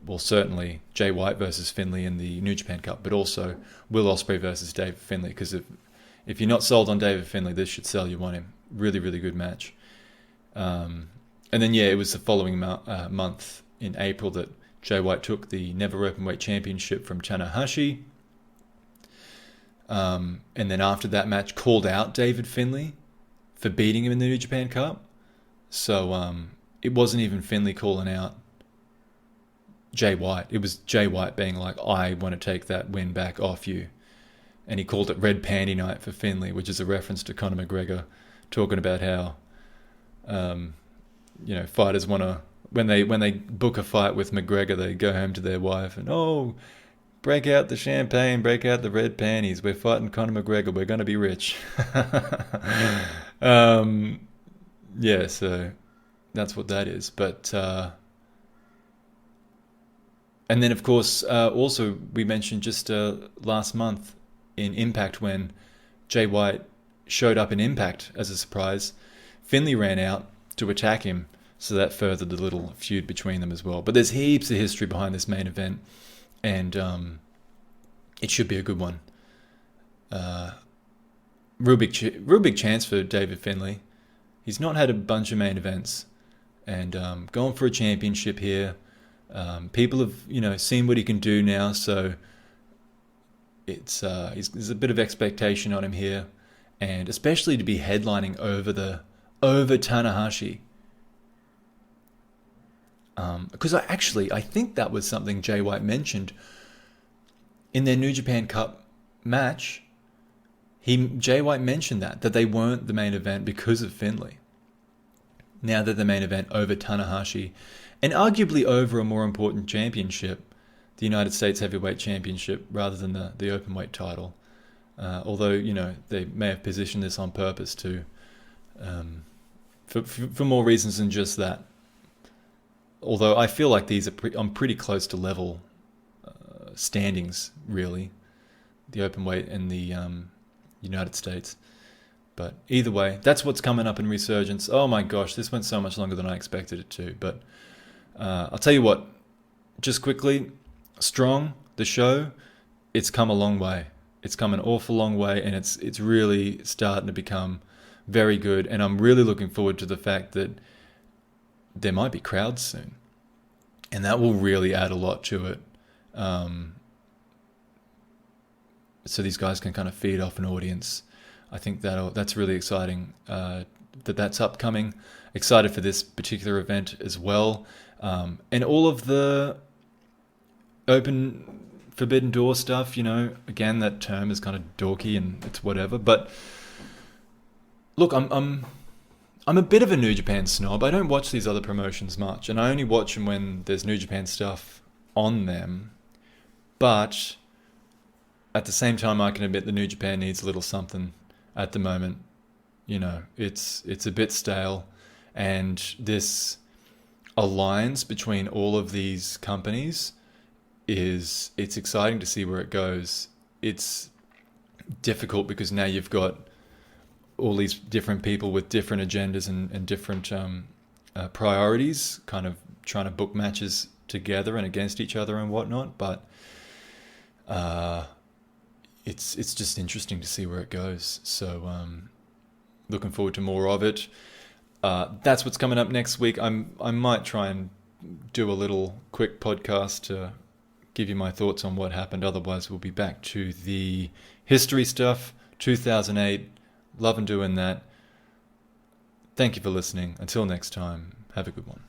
well, certainly Jay White versus Finlay in the New Japan Cup, but also Will Ospreay versus David Finlay, because if you're not sold on David Finlay, this should sell you on him. Really, really good match. And then, yeah, it was the following month in April that Jay White took the Never Openweight Championship from Tanahashi. And then after that match, called out David Finlay for beating him in the New Japan Cup. So it wasn't even Finlay calling out Jay White. It was Jay White being like, I want to take that win back off you. And he called it Red Panty Night for Finlay, which is a reference to Conor McGregor talking about how, fighters want to, when they book a fight with McGregor, they go home to their wife and, oh, break out the champagne, break out the red panties. We're fighting Conor McGregor. We're going to be rich. Yeah, so that's what that is. But and then, of course, also we mentioned just last month in Impact, when Jay White showed up in Impact as a surprise, Finlay ran out to attack him. So that furthered the little feud between them as well. But there's heaps of history behind this main event, and it should be a good one. Real big chance for David Finlay. He's not had a bunch of main events, and going for a championship here. People have seen what he can do now, so it's there's a bit of expectation on him here, and especially to be headlining over Tanahashi. Because I think that was something Jay White mentioned in their New Japan Cup match. Jay White mentioned that they weren't the main event because of Finlay. Now they're the main event over Tanahashi, and arguably over a more important championship, the United States Heavyweight Championship, rather than the Openweight title. Although, they may have positioned this on purpose to, for more reasons than just that. Although I feel like these are I'm pretty close to level standings, really, the Openweight and the United States. But either way, that's what's coming up in Resurgence. Oh my gosh, this went so much longer than I expected it to. But I'll tell you what, just quickly, Strong, the show, it's come a long way. It's come an awful long way, and it's really starting to become very good, and I'm really looking forward to the fact that there might be crowds soon, and that will really add a lot to it. So these guys can kind of feed off an audience. I think that's really exciting. That's upcoming. Excited for this particular event as well, and all of the open forbidden door stuff. Again, that term is kind of dorky and it's whatever. But look, I'm a bit of a New Japan snob. I don't watch these other promotions much, and I only watch them when there's New Japan stuff on them. But at the same time, I can admit the New Japan needs a little something at the moment. It's a bit stale, and this alliance between all of these companies it's exciting to see where it goes. It's difficult because now you've got all these different people with different agendas and different priorities, kind of trying to book matches together and against each other and whatnot. But it's just interesting to see where it goes. So looking forward to more of it. That's what's coming up next week. I might try and do a little quick podcast to give you my thoughts on what happened. Otherwise, we'll be back to the history stuff, 2008. Loving doing that. Thank you for listening. Until next time, have a good one.